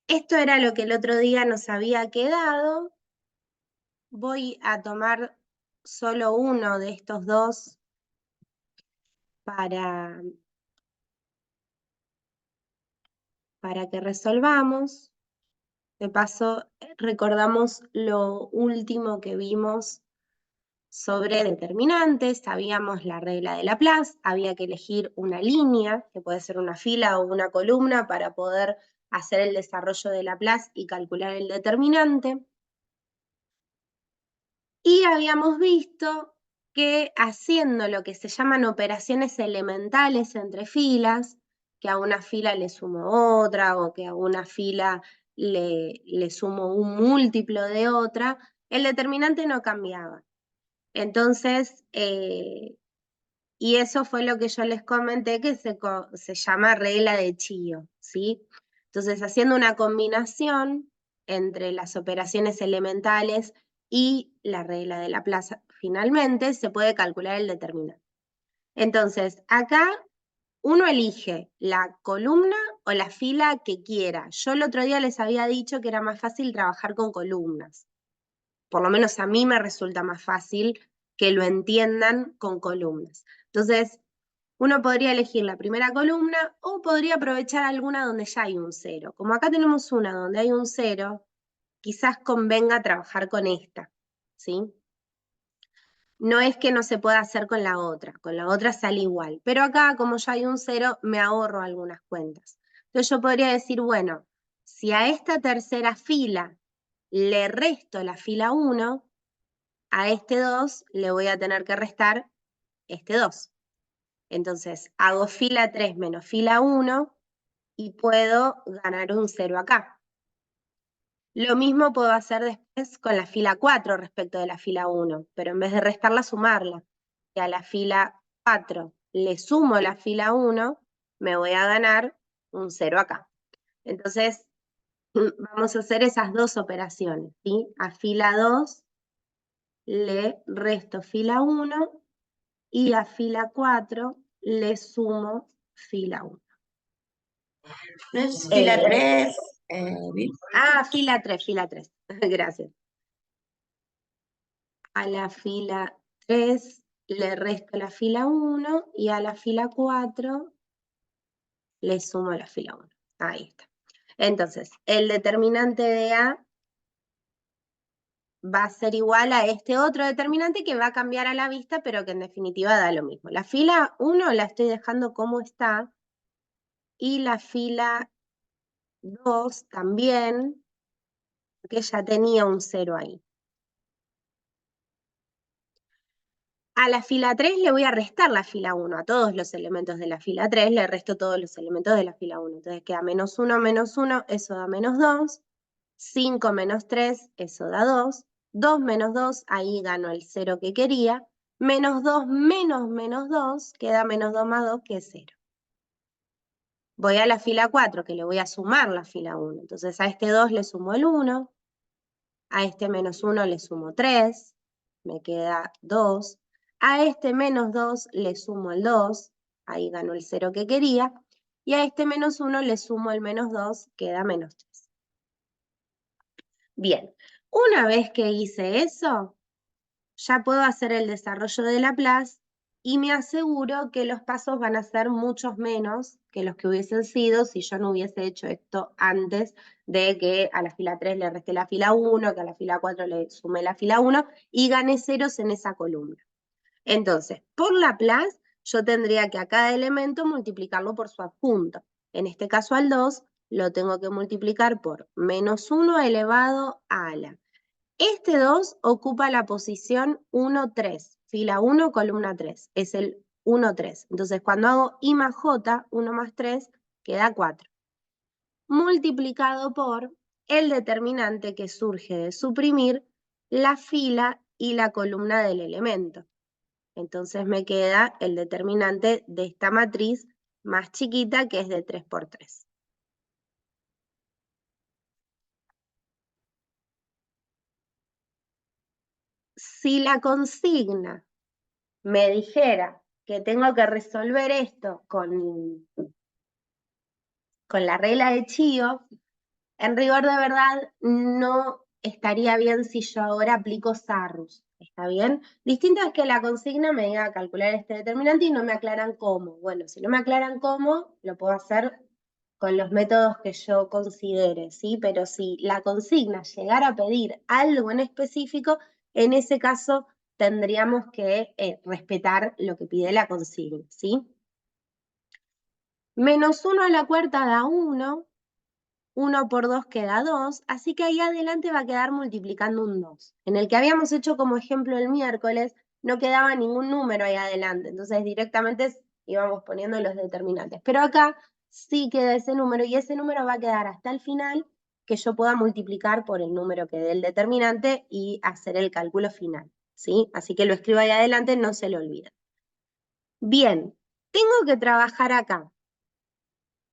Esto era lo que el otro día nos había quedado. Voy a tomar solo uno de estos dos para que resolvamos. De paso, recordamos lo último que vimos sobre determinantes. Sabíamos la regla de Laplace, había que elegir una línea, que puede ser una fila o una columna, para poder hacer el desarrollo de Laplace y calcular el determinante. Y habíamos visto que haciendo lo que se llaman operaciones elementales entre filas, que a una fila le sumo otra o que a una fila le sumo un múltiplo de otra, el determinante no cambiaba. Entonces, y eso fue lo que yo les comenté que se llama regla de Chío, ¿sí? Entonces, haciendo una combinación entre las operaciones elementales y la regla de Laplace, finalmente se puede calcular el determinante. Entonces, acá uno elige la columna o la fila que quiera. Yo el otro día les había dicho que era más fácil trabajar con columnas. Por lo menos a mí me resulta más fácil que lo entiendan con columnas. Entonces, uno podría elegir la primera columna o podría aprovechar alguna donde ya hay un cero. Como acá tenemos una donde hay un cero, quizás convenga trabajar con esta, ¿sí? No es que no se pueda hacer con la otra sale igual, pero acá como ya hay un cero, me ahorro algunas cuentas. Entonces yo podría decir, bueno, si a esta tercera fila le resto la fila 1, a este 2 le voy a tener que restar este 2. Entonces hago fila 3 menos fila 1 y puedo ganar un 0 acá. Lo mismo puedo hacer después con la fila 4 respecto de la fila 1, pero en vez de restarla, sumarla. Y a la fila 4 le sumo la fila 1, me voy a ganar un 0 acá. Entonces, vamos a hacer esas dos operaciones, ¿sí? A fila 2 le resto fila 1 y a fila 4 le sumo fila 1. ¿Es fila 3? Fila 3. Gracias. A la fila 3 le resto la fila 1 y a la fila 4 le sumo la fila 1. Ahí está. Entonces, el determinante de A va a ser igual a este otro determinante que va a cambiar a la vista, pero que en definitiva da lo mismo. La fila 1 la estoy dejando como está y la fila 2 también, porque ya tenía un 0 ahí. A la fila 3 le voy a restar la fila 1, a todos los elementos de la fila 3 le resto todos los elementos de la fila 1. Entonces queda menos 1, eso da menos 2. 5 menos 3, eso da 2. 2 menos 2, ahí gano el 0 que quería. Menos 2 menos menos 2, queda menos 2 más 2, que es 0. Voy a la fila 4, que le voy a sumar la fila 1. Entonces a este 2 le sumo el 1. A este menos 1 le sumo 3. Me queda 2. A este menos 2 le sumo el 2. Ahí gano el 0 que quería. Y a este menos 1 le sumo el menos 2. Queda menos 3. Bien, una vez que hice eso, ya puedo hacer el desarrollo de Laplace y me aseguro que los pasos van a ser muchos menos que los que hubiesen sido si yo no hubiese hecho esto antes de que a la fila 3 le resté la fila 1, que a la fila 4 le sumé la fila 1 y gané ceros en esa columna. Entonces, por Laplace, yo tendría que a cada elemento multiplicarlo por su adjunto. En este caso al 2 lo tengo que multiplicar por menos 1 elevado a la. Este 2 ocupa la posición 1, 3, fila 1, columna 3, es el 1, 3. Entonces, cuando hago I más J, 1 más 3, queda 4. Multiplicado por el determinante que surge de suprimir la fila y la columna del elemento. Entonces me queda el determinante de esta matriz más chiquita, que es de 3 por 3. Si la consigna me dijera que tengo que resolver esto con con la regla de Chío, en rigor de verdad no estaría bien si yo ahora aplico Sarrus, ¿está bien? Distinto es que la consigna me diga calcular este determinante y no me aclaran cómo. Bueno, si no me aclaran cómo, lo puedo hacer con los métodos que yo considere, ¿sí? Pero si la consigna llegara a pedir algo en específico, en ese caso tendríamos que respetar lo que pide la consigna, ¿sí? Menos 1 a la cuarta da 1, 1 por 2 queda 2, así que ahí adelante va a quedar multiplicando un 2. En el que habíamos hecho como ejemplo el miércoles, no quedaba ningún número ahí adelante, entonces directamente íbamos poniendo los determinantes. Pero acá sí queda ese número y ese número va a quedar hasta el final que yo pueda multiplicar por el número que dé el determinante y hacer el cálculo final, ¿sí? Así que lo escribo ahí adelante, no se lo olviden. Bien, tengo que trabajar acá.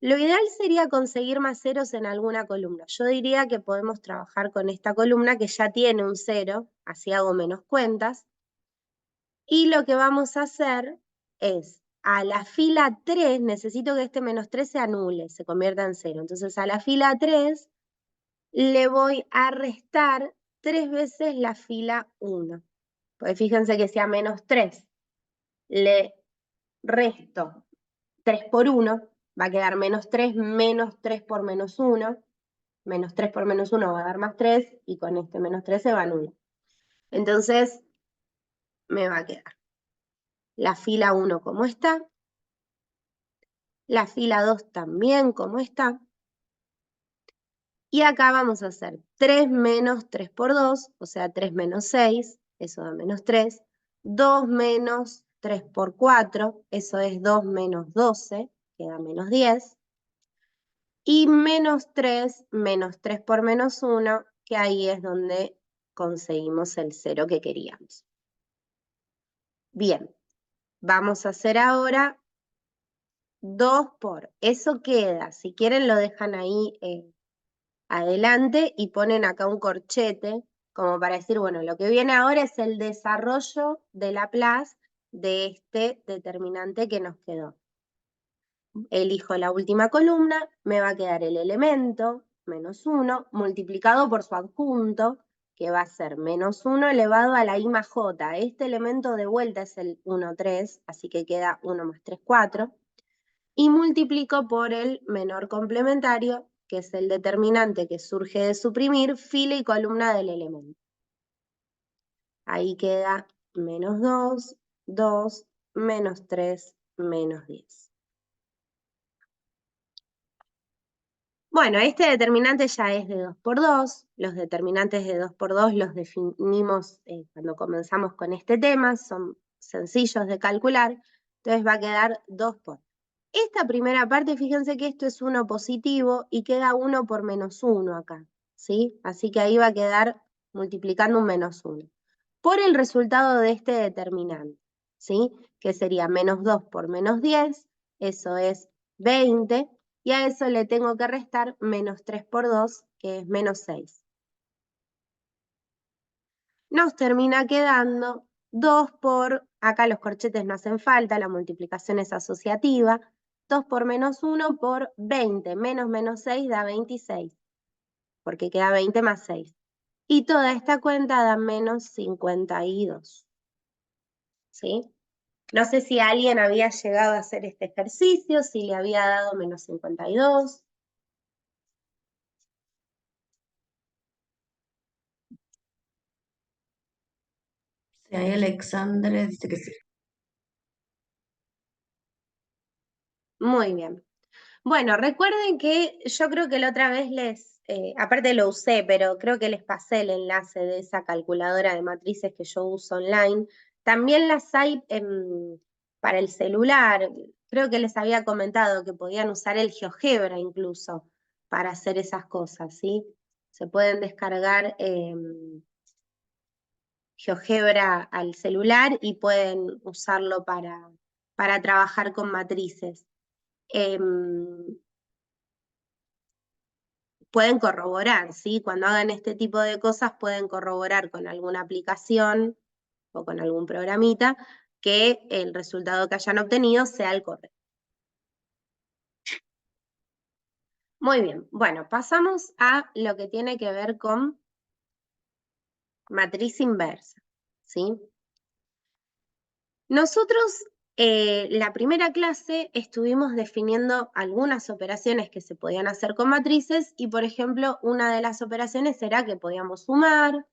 Lo ideal sería conseguir más ceros en alguna columna. Yo diría que podemos trabajar con esta columna que ya tiene un cero, así hago menos cuentas. Y lo que vamos a hacer es, a la fila 3, necesito que este menos 3 se anule, se convierta en 0. Entonces a la fila 3 le voy a restar 3 veces la fila 1. Pues fíjense que sea menos 3. Le resto 3 por 1, va a quedar menos 3 por menos 1. Menos 3 por menos 1 va a dar más 3, y con este menos 3 se va a anular. Entonces, me va a quedar la fila 1 como está, la fila 2 también como está, y acá vamos a hacer 3 menos 3 por 2, o sea, 3 menos 6, eso da menos 3, 2 menos 3 por 4, eso es 2 menos 12, que da menos 10, y menos 3 por menos 1, que ahí es donde conseguimos el 0 que queríamos. Bien, vamos a hacer ahora 2 por, eso queda, si quieren lo dejan ahí adelante y ponen acá un corchete, como para decir, bueno, lo que viene ahora es el desarrollo de Laplace de este determinante que nos quedó. Elijo la última columna, me va a quedar el elemento, menos 1, multiplicado por su adjunto, que va a ser menos 1 elevado a la I más J. Este elemento de vuelta es el 1, 3, así que queda 1 más 3, 4. Y multiplico por el menor complementario, que es el determinante que surge de suprimir fila y columna del elemento. Ahí queda menos 2, 2, menos 3, menos 10. Bueno, este determinante ya es de 2 por 2. Los determinantes de 2 por 2 los definimos cuando comenzamos con este tema, son sencillos de calcular, entonces va a quedar 2 por. Esta primera parte, fíjense que esto es 1 positivo y queda 1 por menos 1 acá, ¿sí? Así que ahí va a quedar multiplicando un menos 1. Por el resultado de este determinante, ¿sí? Que sería menos 2 por menos 10, eso es 20, y a eso le tengo que restar menos 3 por 2, que es menos 6. Nos termina quedando 2 por, acá los corchetes no hacen falta, la multiplicación es asociativa, 2 por menos 1 por 20, menos 6 da 26, porque queda 20 más 6. Y toda esta cuenta da menos 52, ¿sí? No sé si alguien había llegado a hacer este ejercicio, si le había dado menos 52. Si hay Alexandre, dice que sí. Muy bien. Bueno, recuerden que yo creo que la otra vez aparte lo usé, pero creo que les pasé el enlace de esa calculadora de matrices que yo uso online. También las hay para el celular. Creo que les había comentado que podían usar el GeoGebra incluso para hacer esas cosas, ¿sí? Se pueden descargar GeoGebra al celular y pueden usarlo para trabajar con matrices. Pueden corroborar, ¿sí? Cuando hagan este tipo de cosas pueden corroborar con alguna aplicación o con algún programita que el resultado que hayan obtenido sea el correcto. Muy bien, bueno, pasamos a lo que tiene que ver con matriz inversa, ¿sí? Nosotros, la primera clase estuvimos definiendo algunas operaciones que se podían hacer con matrices y, por ejemplo, una de las operaciones era que podíamos sumar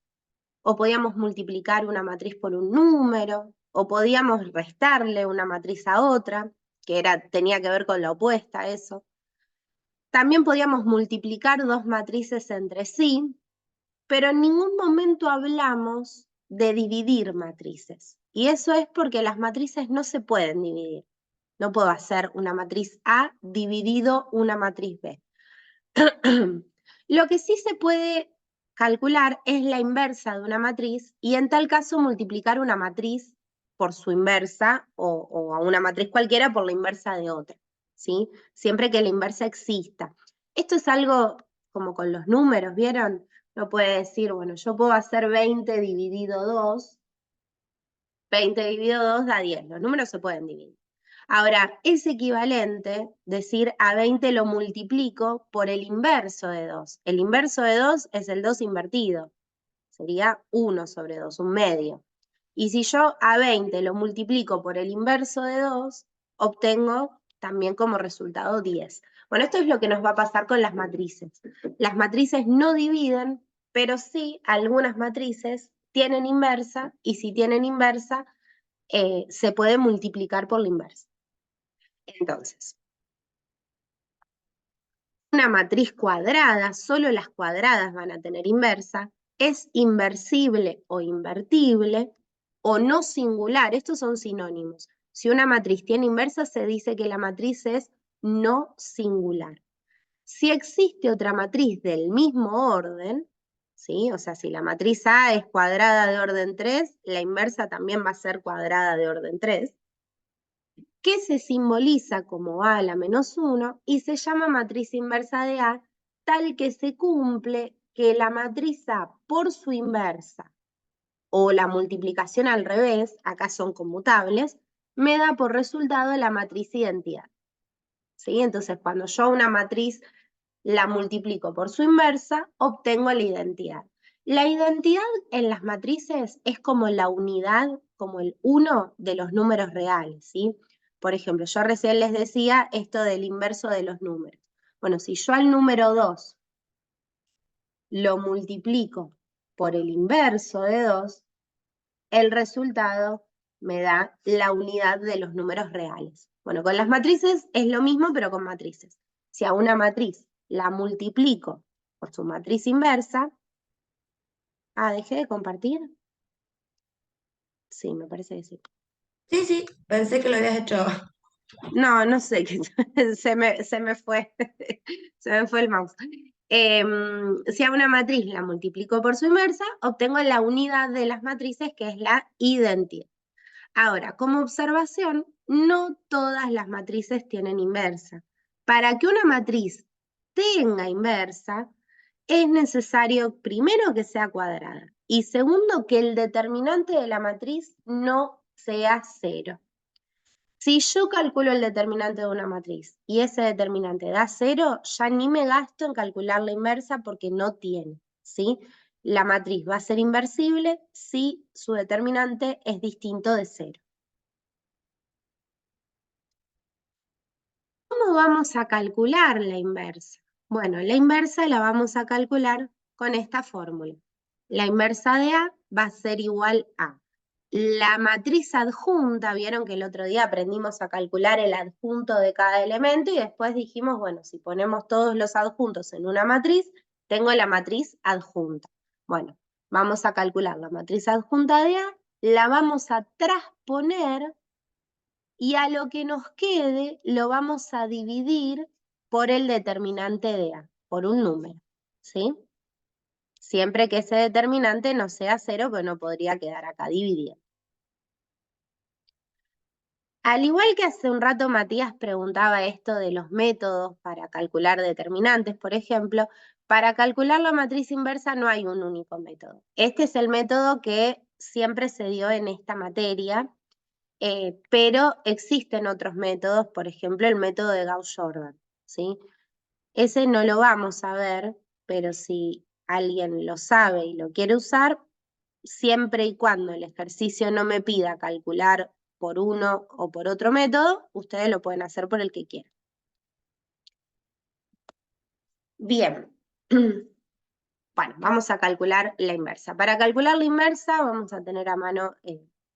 o podíamos multiplicar una matriz por un número o podíamos restarle una matriz a otra, que tenía que ver con la opuesta, eso. También podíamos multiplicar dos matrices entre sí, pero en ningún momento hablamos de dividir matrices. Y eso es porque las matrices no se pueden dividir. No puedo hacer una matriz A dividido una matriz B. Lo que sí se puede calcular es la inversa de una matriz y en tal caso multiplicar una matriz por su inversa o a una matriz cualquiera por la inversa de otra, ¿sí? Siempre que la inversa exista. Esto es algo como con los números, ¿vieron? Uno puede decir, bueno, yo puedo hacer 20 dividido 2, 20 dividido 2 da 10, los números se pueden dividir. Ahora, es equivalente decir a 20 lo multiplico por el inverso de 2. El inverso de 2 es el 2 invertido. Sería 1 sobre 2, un medio. Y si yo a 20 lo multiplico por el inverso de 2, obtengo también como resultado 10. Bueno, esto es lo que nos va a pasar con las matrices. Las matrices no dividen, pero sí algunas matrices tienen inversa y si tienen inversa, se puede multiplicar por la inversa. Entonces, una matriz cuadrada, solo las cuadradas van a tener inversa, es inversible o invertible o no singular. Estos son sinónimos. Si una matriz tiene inversa, se dice que la matriz es no singular. Si existe otra matriz del mismo orden, ¿sí? O sea, si la matriz A es cuadrada de orden 3, la inversa también va a ser cuadrada de orden 3. Que se simboliza como A a la menos 1 y se llama matriz inversa de A, tal que se cumple que la matriz A por su inversa o la multiplicación al revés, acá son conmutables, me da por resultado la matriz identidad. ¿Sí? Entonces, cuando yo una matriz la multiplico por su inversa, obtengo la identidad. La identidad en las matrices es como la unidad, como el 1 de los números reales, ¿sí? Por ejemplo, yo recién les decía esto del inverso de los números. Bueno, si yo al número 2 lo multiplico por el inverso de 2, el resultado me da la unidad de los números reales. Bueno, con las matrices es lo mismo, pero con matrices. Si a una matriz la multiplico por su matriz inversa, dejé de compartir. Sí, me parece que sí. Sí, sí, pensé que lo habías hecho. No, no sé, se me fue, se me fue el mouse. Si a una matriz la multiplico por su inversa, obtengo la unidad de las matrices, que es la identidad. Ahora, como observación, no todas las matrices tienen inversa. Para que una matriz tenga inversa, es necesario primero que sea cuadrada y segundo que el determinante de la matriz no sea 0. Si yo calculo el determinante de una matriz y ese determinante da 0, ya ni me gasto en calcular la inversa porque no tiene, ¿sí? La matriz va a ser inversible si su determinante es distinto de 0. ¿Cómo vamos a calcular la inversa? Bueno, la inversa la vamos a calcular con esta fórmula. La inversa de A va a ser igual a la matriz adjunta. Vieron que el otro día aprendimos a calcular el adjunto de cada elemento y después dijimos, bueno, si ponemos todos los adjuntos en una matriz, tengo la matriz adjunta. Bueno, vamos a calcular la matriz adjunta de A, la vamos a transponer y a lo que nos quede lo vamos a dividir por el determinante de A, por un número, ¿sí? Siempre que ese determinante no sea 0, pues no podría quedar acá dividido. Al igual que hace un rato Matías preguntaba esto de los métodos para calcular determinantes, por ejemplo, para calcular la matriz inversa no hay un único método. Este es el método que siempre se dio en esta materia, pero existen otros métodos, por ejemplo, el método de Gauss-Jordan, ¿sí? Ese no lo vamos a ver, pero si alguien lo sabe y lo quiere usar, siempre y cuando el ejercicio no me pida calcular por uno o por otro método, ustedes lo pueden hacer por el que quieran. Bien. Bueno, vamos a calcular la inversa. Para calcular la inversa vamos a tener a mano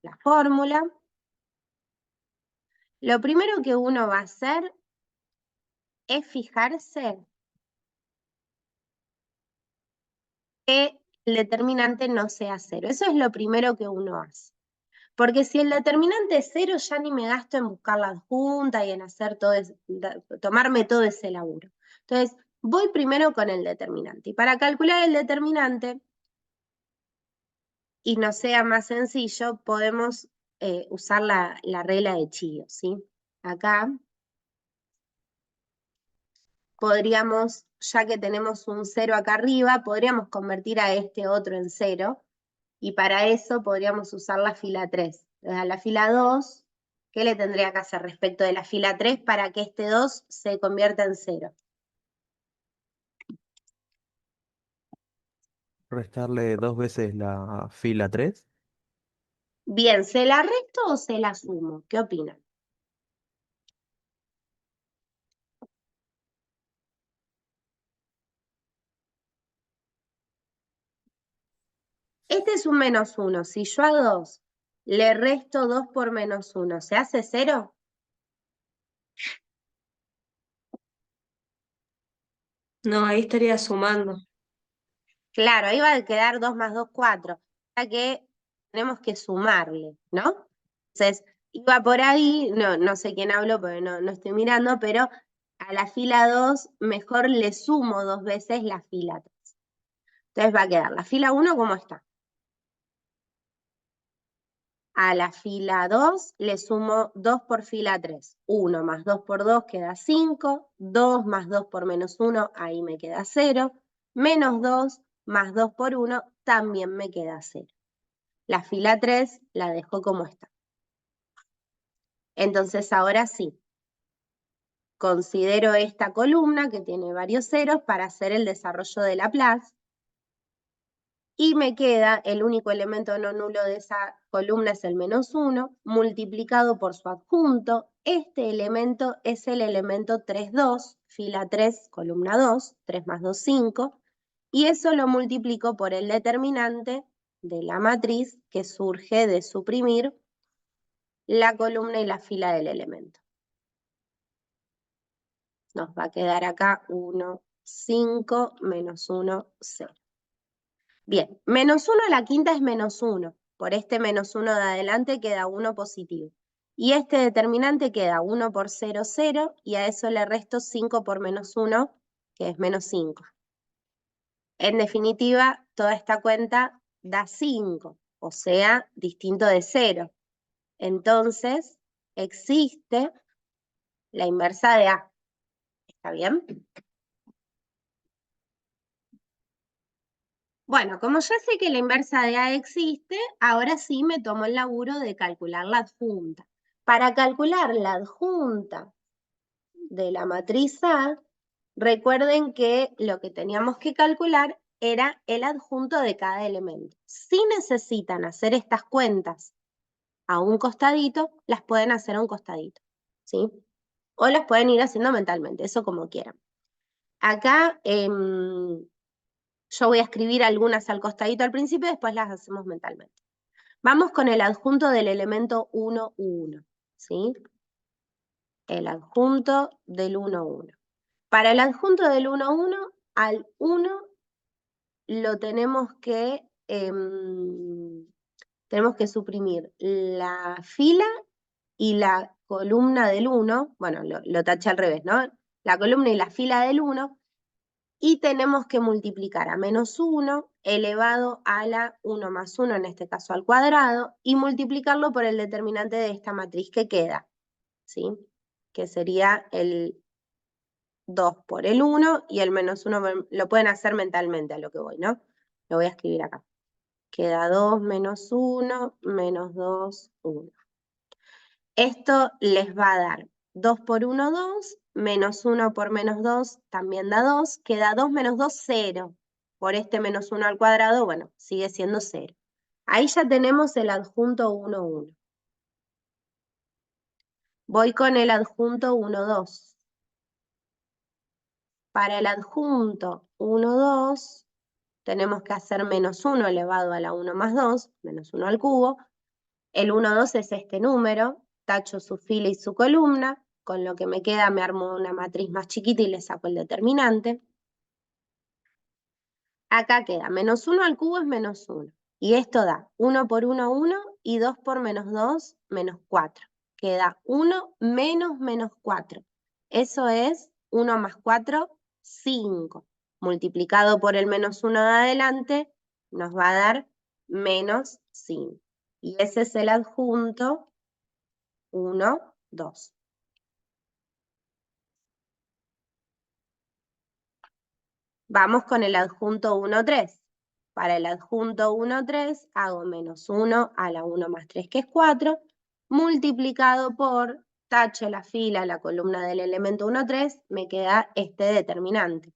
la fórmula. Lo primero que uno va a hacer es fijarse que el determinante no sea cero. Eso es lo primero que uno hace. Porque si el determinante es cero, ya ni me gasto en buscar la adjunta y en hacer tomarme todo ese laburo. Entonces, voy primero con el determinante. Y para calcular el determinante, y no sea más sencillo, podemos usar la regla de Chío, ¿sí? Acá podríamos, ya que tenemos un cero acá arriba, podríamos convertir a este otro en cero, y para eso podríamos usar la fila 3. Entonces, a la fila 2, ¿qué le tendría que hacer respecto de la fila 3 para que este 2 se convierta en 0? Restarle 2 veces la fila 3. Bien, ¿se la resto o se la sumo? ¿Qué opinan? Este es un menos 1. Si yo a 2 le resto 2 por menos 1, ¿se hace 0? No, ahí estaría sumando. Claro, ahí va a quedar 2 más 2, 4. O sea que tenemos que sumarle, ¿no? Entonces, iba por ahí, no sé quién habló porque no estoy mirando, pero a la fila 2 mejor le sumo 2 veces la fila 3. Entonces va a quedar la fila 1 como está. A la fila 2 le sumo 2 por fila 3. 1 más 2 por 2 queda 5. 2 más 2 por menos 1, ahí me queda 0. Menos 2 más 2 por 1 también me queda 0. La fila 3 la dejo como está. Entonces ahora sí, considero esta columna que tiene varios ceros para hacer el desarrollo de Laplace. Y me queda el único elemento no nulo de esa columna es el menos 1, multiplicado por su adjunto. Este elemento es el elemento 3, 2, fila 3, columna 2, 3 más 2, 5. Y eso lo multiplico por el determinante de la matriz que surge de suprimir la columna y la fila del elemento. Nos va a quedar acá 1, 5, menos 1, 0. Bien, menos 1 a la quinta es menos 1. Por este menos 1 de adelante queda 1 positivo. Y este determinante queda 1 por 0, 0, y a eso le resto 5 por menos 1, que es menos 5. En definitiva, toda esta cuenta da 5, o sea, distinto de 0. Entonces, existe la inversa de A. ¿Está bien? Bueno, como ya sé que la inversa de A existe, ahora sí me tomo el laburo de calcular la adjunta. Para calcular la adjunta de la matriz A, recuerden que lo que teníamos que calcular era el adjunto de cada elemento. Si necesitan hacer estas cuentas a un costadito, las pueden hacer a un costadito, ¿sí? O las pueden ir haciendo mentalmente, eso como quieran. Acá yo voy a escribir algunas al costadito al principio y después las hacemos mentalmente. Vamos con el adjunto del elemento 1, 1, ¿sí? El adjunto del 1, 1. Para el adjunto del 1, 1, al 1 lo tenemos que suprimir la fila y la columna del 1, bueno, lo taché al revés, ¿no? La columna y la fila del 1, y tenemos que multiplicar a menos 1 elevado a la 1 más 1, en este caso al cuadrado, y multiplicarlo por el determinante de esta matriz que queda, ¿sí? Que sería el 2 por el 1 y el menos 1 lo pueden hacer mentalmente a lo que voy, ¿no? Lo voy a escribir acá. Queda 2 menos 1, menos 2, 1. Esto les va a dar 2 por 1, 2, menos 1 por menos 2 también da 2, queda 2 menos 2, 0. Por este menos 1 al cuadrado, bueno, sigue siendo 0. Ahí ya tenemos el adjunto 1, 1. Voy con el adjunto 1, 2. Para el adjunto 1, 2, tenemos que hacer menos 1 elevado a la 1 más 2, menos 1 al cubo. El 1, 2 es este número, tacho su fila y su columna, con lo que me queda me armo una matriz más chiquita y le saco el determinante. Acá queda menos 1 al cubo es menos 1. Y esto da 1 por 1, 1 y 2 por menos 2, menos 4. Queda 1 menos menos 4. Eso es 1 más 4, 5. Multiplicado por el menos 1 de adelante, nos va a dar menos 5. Y ese es el adjunto 1, 2. Vamos con el adjunto 1, 3. Para el adjunto 1, 3 hago menos 1 a la 1 más 3, que es 4, multiplicado por, tacho la fila, la columna del elemento 1, 3, me queda este determinante.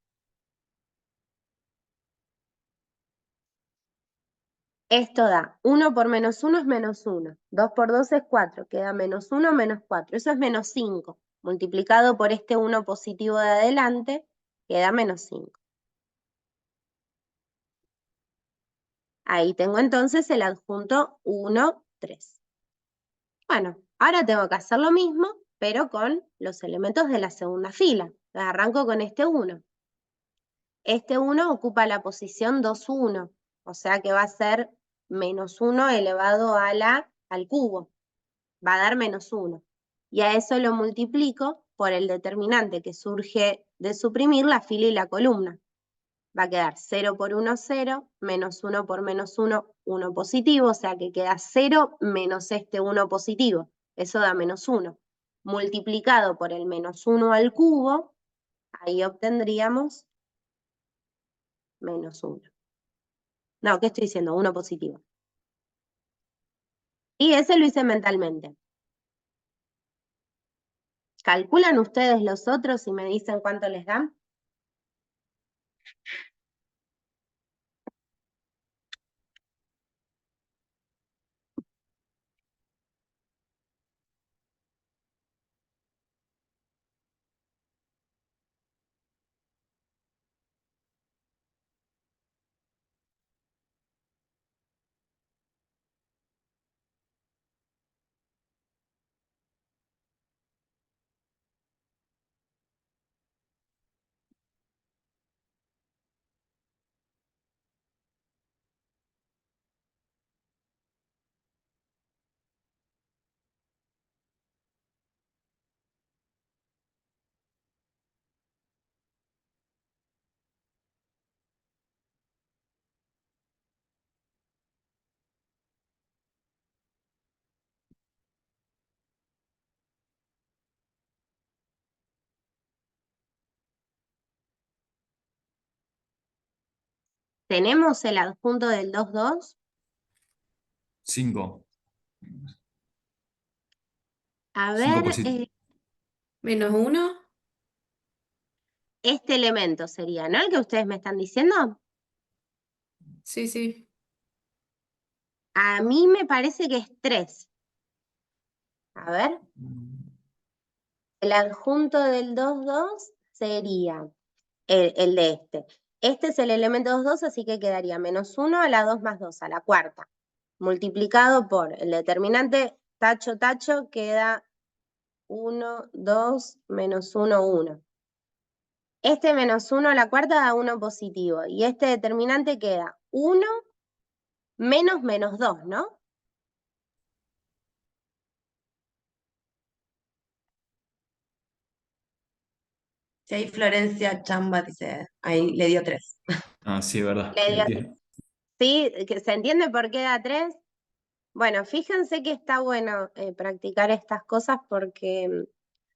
Esto da 1 por menos 1 es menos 1, 2 por 2 es 4, queda menos 1 menos 4, eso es menos 5, multiplicado por este 1 positivo de adelante, queda menos 5. Ahí tengo entonces el adjunto 1, 3. Bueno, ahora tengo que hacer lo mismo, pero con los elementos de la segunda fila. Arranco con este 1. Este 1 ocupa la posición 2, 1, o sea que va a ser menos 1 elevado a al cubo. Va a dar menos 1. Y a eso lo multiplico por el determinante que surge de suprimir la fila y la columna. Va a quedar 0 por 1, 0, menos 1 por menos 1, 1 positivo, o sea que queda 0 menos este 1 positivo. Eso da menos 1. Multiplicado por el menos 1 al cubo, ahí obtendríamos menos 1. No, ¿qué estoy diciendo? 1 positivo. Y ese lo hice mentalmente. ¿Calculan ustedes los otros y me dicen cuánto les dan? ¿Tenemos el adjunto del 2, 2? 5. A 5 ver, Menos 1. este elemento sería, ¿no? El que ustedes me están diciendo. Sí, sí. A mí me parece que es 3. A ver, el adjunto del 2, 2 sería el de este. Este es el elemento 2, 2, así que quedaría menos 1 a la 2 más 2, a la cuarta. Multiplicado por el determinante tacho, tacho, queda 1, 2, menos 1, 1. Este menos 1 a la cuarta da 1 positivo. Y este determinante queda 1 menos menos 2, ¿no? Sí, ahí Florencia Chamba dice, ahí le dio 3. Ah, sí, es verdad. Le dio- ¿Sí? ¿Se entiende por qué da 3? Bueno, fíjense que está bueno practicar estas cosas porque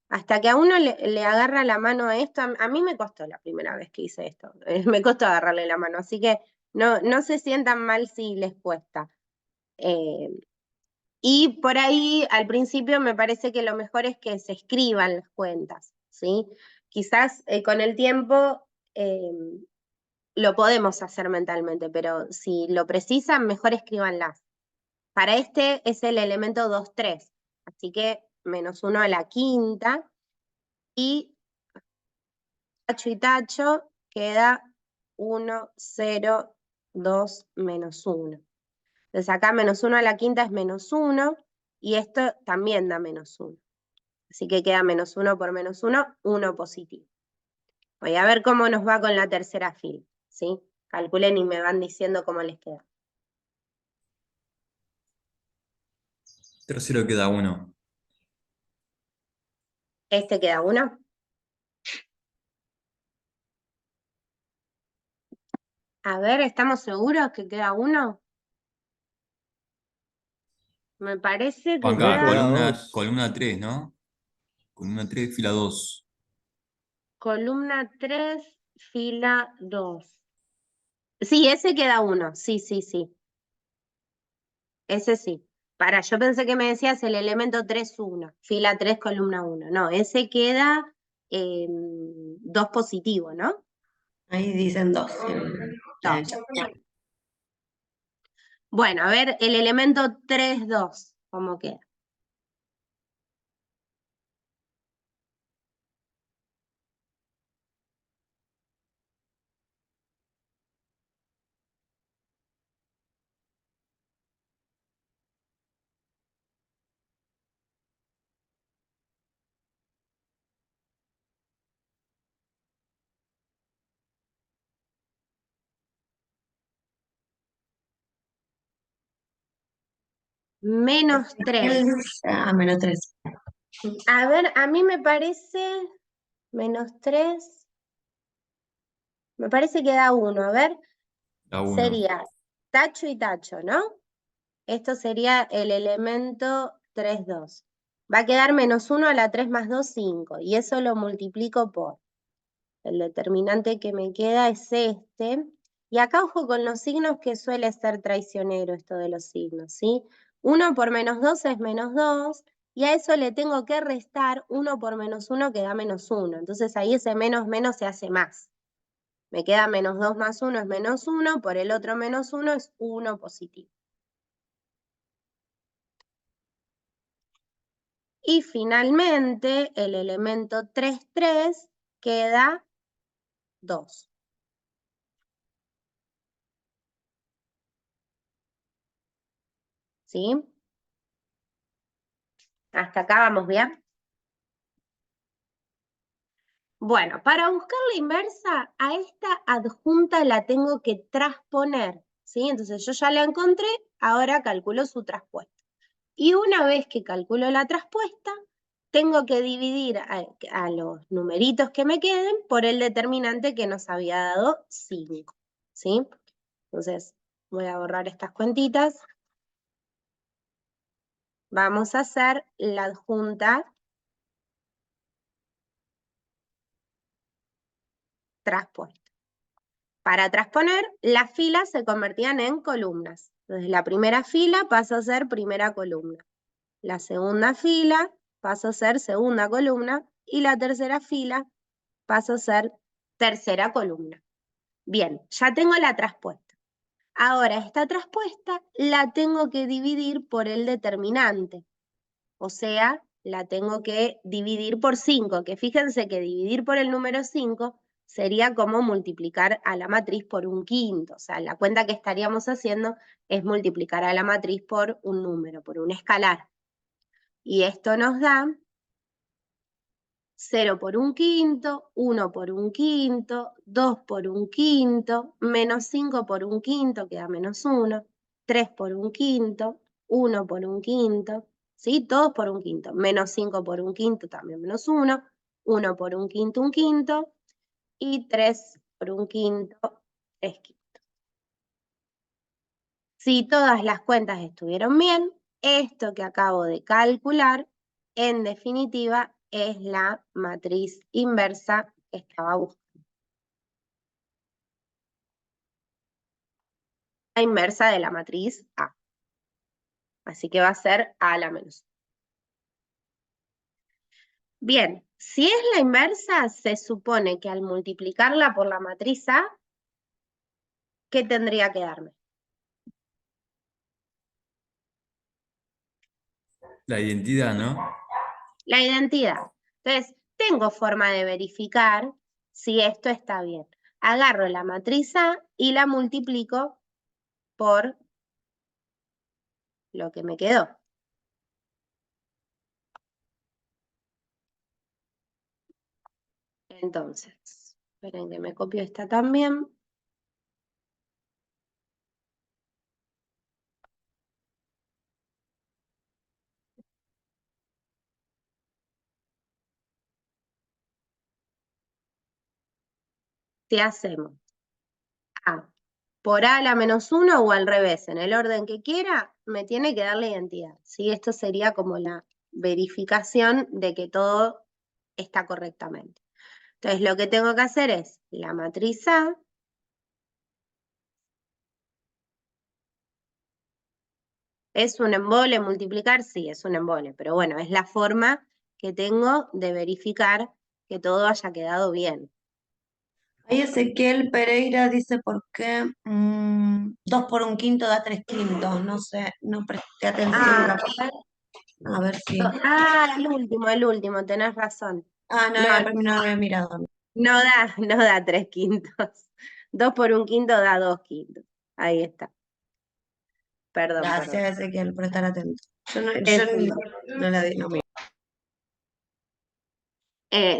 hasta que a uno le agarra la mano a esto, a mí me costó la primera vez que hice esto, me costó agarrarle la mano, así que no se sientan mal si les cuesta. Y por ahí al principio me parece que lo mejor es que se escriban las cuentas, ¿sí? Quizás con el tiempo lo podemos hacer mentalmente, pero si lo precisan, mejor escríbanlas. Para este es el elemento 2, 3, así que -1 a la quinta, y tacho y tacho queda 1, 0, 2, -1. Entonces acá -1 a la quinta es -1, y esto también da -1. Así que queda -1 por -1, 1 positivo. Voy a ver cómo nos va con la tercera fila, ¿sí? Calculen y me van diciendo cómo les queda. Tercero queda 1. Este queda 1. A ver, ¿estamos seguros que queda 1? Me parece que No, Acá, queda queda columna, 2. columna 3, ¿no? Columna 3, fila 2. columna 3, fila 2. Sí, ese queda 1. Sí, sí, sí. Ese sí. Yo pensé que me decías el elemento 3, 1. Fila 3, columna 1. No, ese queda 2 positivo, ¿no? Ahí dicen 2 en el 2. chat. Bueno, a ver, el elemento 3, 2, ¿cómo queda? -3. -3. A ver, a mí me parece -3. Me parece que da 1. A ver, Da 1. sería tacho y tacho, ¿no? Esto sería el elemento 3, 2. Va a quedar -1 a la 3 más 2, 5. Y eso lo multiplico por. El determinante que me queda es este. Y acá ojo con los signos, que suele ser traicionero esto de los signos, ¿sí? 1 por -2 es -2, y a eso le tengo que restar 1 por -1, que da -1. Entonces ahí ese menos menos se hace más. Me queda -2 más 1 es -1, por el otro -1 es 1 positivo. Y finalmente el elemento 3, 3 queda 2. ¿Sí? ¿Hasta acá vamos bien? Bueno, para buscar la inversa, a esta adjunta la tengo que transponer, ¿sí? Entonces yo ya la encontré, ahora calculo su traspuesta. Y una vez que calculo la traspuesta, tengo que dividir a los numeritos que me queden por el determinante que nos había dado 5, ¿sí? Entonces voy a borrar estas cuentitas. Vamos a hacer la adjunta traspuesta. Para transponer, las filas se convertían en columnas. Entonces, la primera fila pasa a ser primera columna. La segunda fila pasa a ser segunda columna. Y la tercera fila pasa a ser tercera columna. Bien, ya tengo la traspuesta. Ahora, esta traspuesta la tengo que dividir por el determinante. O sea, la tengo que dividir por 5, que fíjense que dividir por el número 5 sería como multiplicar a la matriz por un quinto. O sea, la cuenta que estaríamos haciendo es multiplicar a la matriz por un número, por un escalar. Y esto nos da 0 por un quinto, 1 por un quinto, 2 por un quinto, -5 por un quinto, queda -1, 3 por un quinto, 1 por un quinto, ¿sí? Todos por un quinto, -5 por un quinto, también -1, 1 por un quinto, y 3 por un quinto, 3 quintos. Si todas las cuentas estuvieron bien, esto que acabo de calcular, en definitiva, es la matriz inversa que estaba buscando. La inversa de la matriz A. Así que va a ser A a la menos. Bien, si es la inversa, se supone que al multiplicarla por la matriz A, ¿qué tendría que darme? La identidad, ¿no? La identidad. Entonces, tengo forma de verificar si esto está bien. Agarro la matriz A y la multiplico por lo que me quedó. Entonces, esperen que me copio esta también. Si hacemos A por A a la menos 1 o al revés, en el orden que quiera, me tiene que dar la identidad. ¿Sí? Esto sería como la verificación de que todo está correctamente. Entonces, lo que tengo que hacer es la matriz A ¿es un embole multiplicar? Sí, es un embole, pero bueno, es la forma que tengo de verificar que todo haya quedado bien. Ahí Ezequiel Pereira dice por qué 2 por 1/5 da 3/5. No sé, no presté atención. A ver si. El último, tenés razón. No había mirado. No da 3/5. 2 por 1/5 da 2/5. Ahí está. Perdón. Gracias, Ezequiel, por estar atento. Yo no la di, no miro.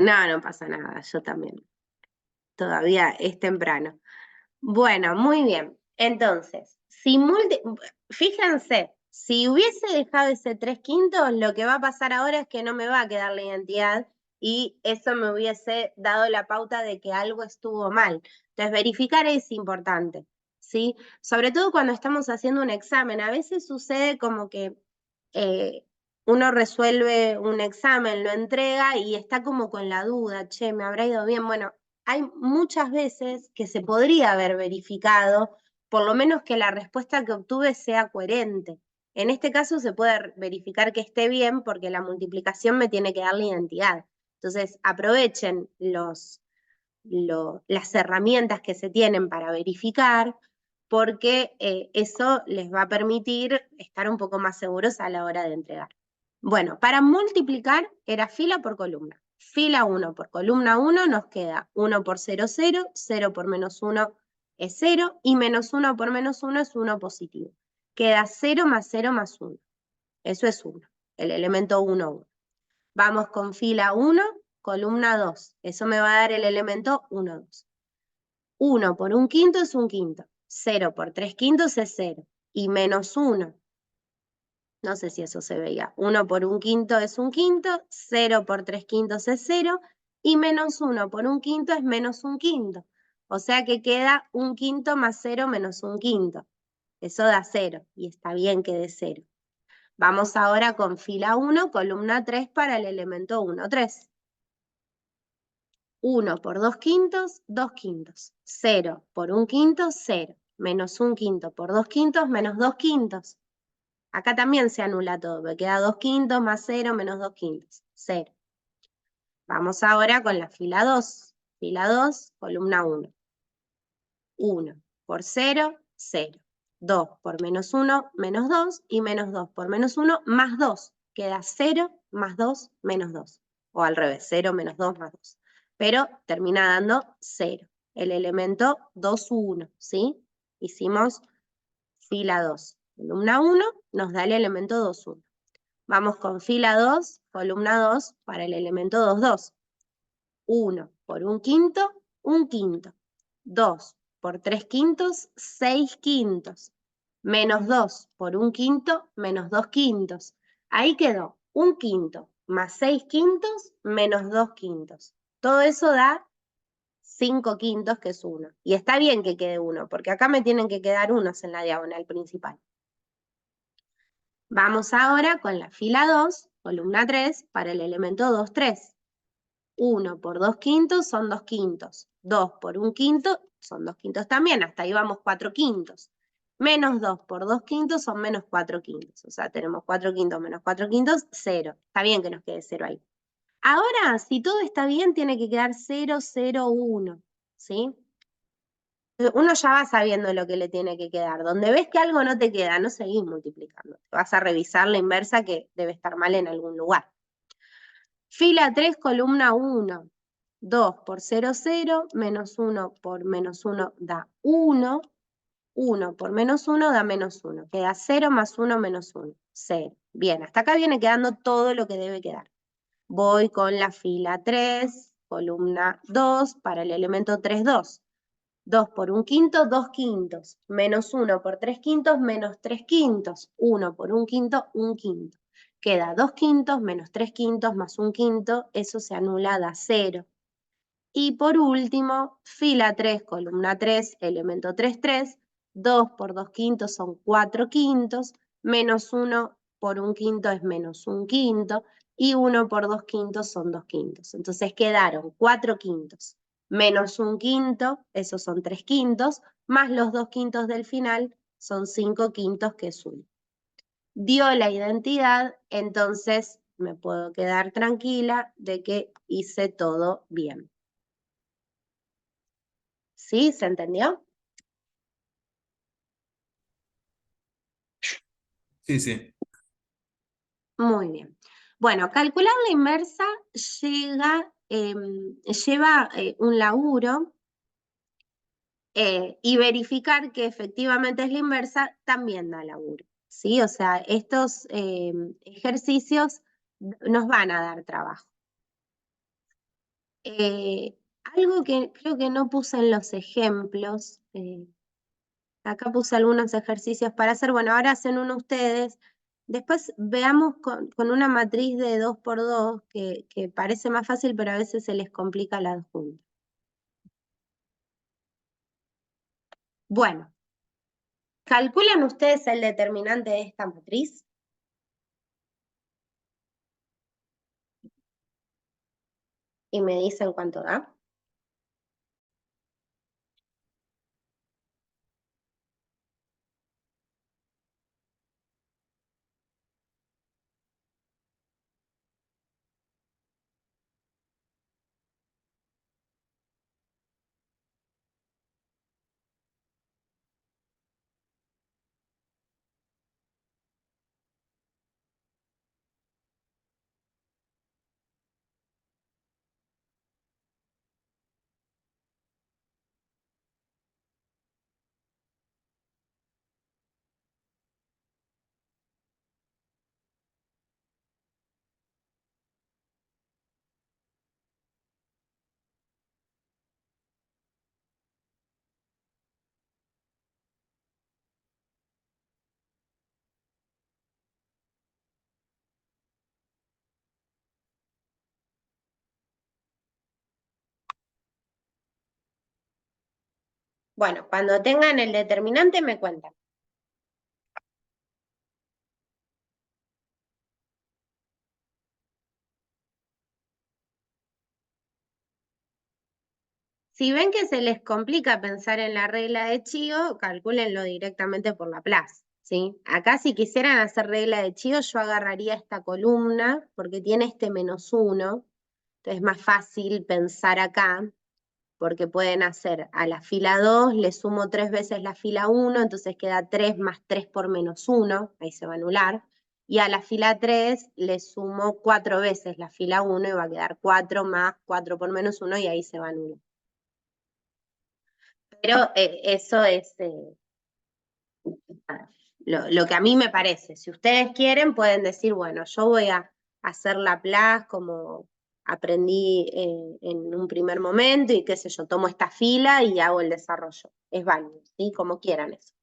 No pasa nada, yo también. Todavía es temprano. Bueno, muy bien. Entonces, fíjense, si hubiese dejado ese 3/5, lo que va a pasar ahora es que no me va a quedar la identidad y eso me hubiese dado la pauta de que algo estuvo mal. Entonces, verificar es importante, ¿sí? Sobre todo cuando estamos haciendo un examen. A veces sucede como que uno resuelve un examen, lo entrega y está como con la duda, che, ¿me habrá ido bien? Bueno, hay muchas veces que se podría haber verificado, por lo menos que la respuesta que obtuve sea coherente. En este caso se puede verificar que esté bien porque la multiplicación me tiene que dar la identidad. Entonces, aprovechen las herramientas que se tienen para verificar, porque eso les va a permitir estar un poco más seguros a la hora de entregar. Bueno, para multiplicar era fila por columna. Fila 1 por columna 1 nos queda 1 por 0, 0, 0 por menos 1 es 0 y menos 1 por menos 1 es 1 positivo. Queda 0 más 0 más 1. Eso es 1, el elemento 1, 1. Vamos con fila 1, columna 2. Eso me va a dar el elemento 1, 2. 1 por 1/5 es 1/5. 0 por 3/5 es 0. Y menos 1. No sé si eso se veía. 1 por 1/5 es 1/5. 0 por 3/5 es 0. Y menos 1 por 1/5 es menos 1/5. O sea que queda 1/5 más 0 menos 1/5. Eso da 0. Y está bien que dé 0. Vamos ahora con fila 1, columna 3 para el elemento 1, 3. 1 por 2/5, 2/5. 0 por 1/5, 0. Menos 1/5 por 2/5, menos 2/5. Acá también se anula todo, porque queda 2/5 más 0 menos 2/5, 0. Vamos ahora con la fila 2. Fila 2, columna 1. 1 por 0, 0. 2 por menos 1, menos 2. Y menos 2 por menos 1, más 2. Queda 0 más 2, menos 2. O al revés, 0 menos 2 más 2. Pero termina dando 0. El elemento 2, 1, ¿sí? Hicimos fila 2. Columna 1 nos da el elemento 2, 1. Vamos con fila 2, columna 2, para el elemento 2, 2. 1 por 1/5, 1/5. 2 por 3/5, 6/5. Menos 2 por 1/5, menos 2/5. Ahí quedó 1/5 más 6/5 menos 2/5. Todo eso da 5/5, que es 1. Y está bien que quede 1, porque acá me tienen que quedar unos en la diagonal principal. Vamos ahora con la fila 2, columna 3, para el elemento 2, 3. 1 por 2/5 son 2/5. 2 por 1/5 son 2/5 también. Hasta ahí vamos 4/5. Menos 2 por 2/5 son menos 4/5. O sea, tenemos 4/5 menos 4/5, 0. Está bien que nos quede 0 ahí. Ahora, si todo está bien, tiene que quedar 0, 0, 1, ¿sí? Uno ya va sabiendo lo que le tiene que quedar. Donde ves que algo no te queda, no seguís multiplicando. Vas a revisar la inversa que debe estar mal en algún lugar. Fila 3, columna 1. 2 por 0, 0, menos 1 por menos 1 da 1. 1 por menos 1 da menos 1. Queda 0 más 1 menos 1. 0. Bien, hasta acá viene quedando todo lo que debe quedar. Voy con la fila 3, columna 2, para el elemento 3, 2. 2 por 1/5, 2 quintos. Menos 1 por 3 quintos, menos 3 quintos. 1 por 1/5, 1/5. Queda 2 quintos menos 3 quintos más 1/5. Eso se anula, da 0. Y por último, fila 3, columna 3, elemento 3, 3. 2 por 2 quintos son 4 quintos. Menos 1 por 1/5 es menos 1/5. Y 1 por 2 quintos son 2 quintos. Entonces quedaron 4 quintos menos 1/5, esos son 3 quintos, más los 2 quintos del final son 5 quintos, que es 1. Dio la identidad, entonces me puedo quedar tranquila de que hice todo bien. ¿Sí? ¿Se entendió? Sí, sí. Muy bien. Bueno, calcular la inversa lleva un laburo, y verificar que efectivamente es la inversa también da laburo, ¿sí? O sea, estos ejercicios nos van a dar trabajo. Algo que creo que no puse en los ejemplos, acá puse algunos ejercicios para hacer, bueno, ahora hacen uno ustedes. Después veamos con una matriz de 2 por 2 que parece más fácil, pero a veces se les complica la adjunta. Bueno, ¿calculan ustedes el determinante de esta matriz? Y me dicen cuánto da. Bueno, cuando tengan el determinante me cuentan. Si ven que se les complica pensar en la regla de Chío, calcúlenlo directamente por Laplace, ¿sí? Acá si quisieran hacer regla de Chío, yo agarraría esta columna porque tiene este menos 1, entonces es más fácil pensar acá, porque pueden hacer a la fila 2, le sumo 3 veces la fila 1, entonces queda 3 más 3 por menos 1, ahí se va a anular. Y a la fila 3 le sumo 4 veces la fila 1 y va a quedar 4 más 4 por menos 1 y ahí se va a anular. Pero eso es lo que a mí me parece. Si ustedes quieren, pueden decir, bueno, yo voy a hacer Laplace como aprendí en un primer momento y qué sé yo, tomo esta fila y hago el desarrollo. Es válido, ¿sí? Como quieran eso.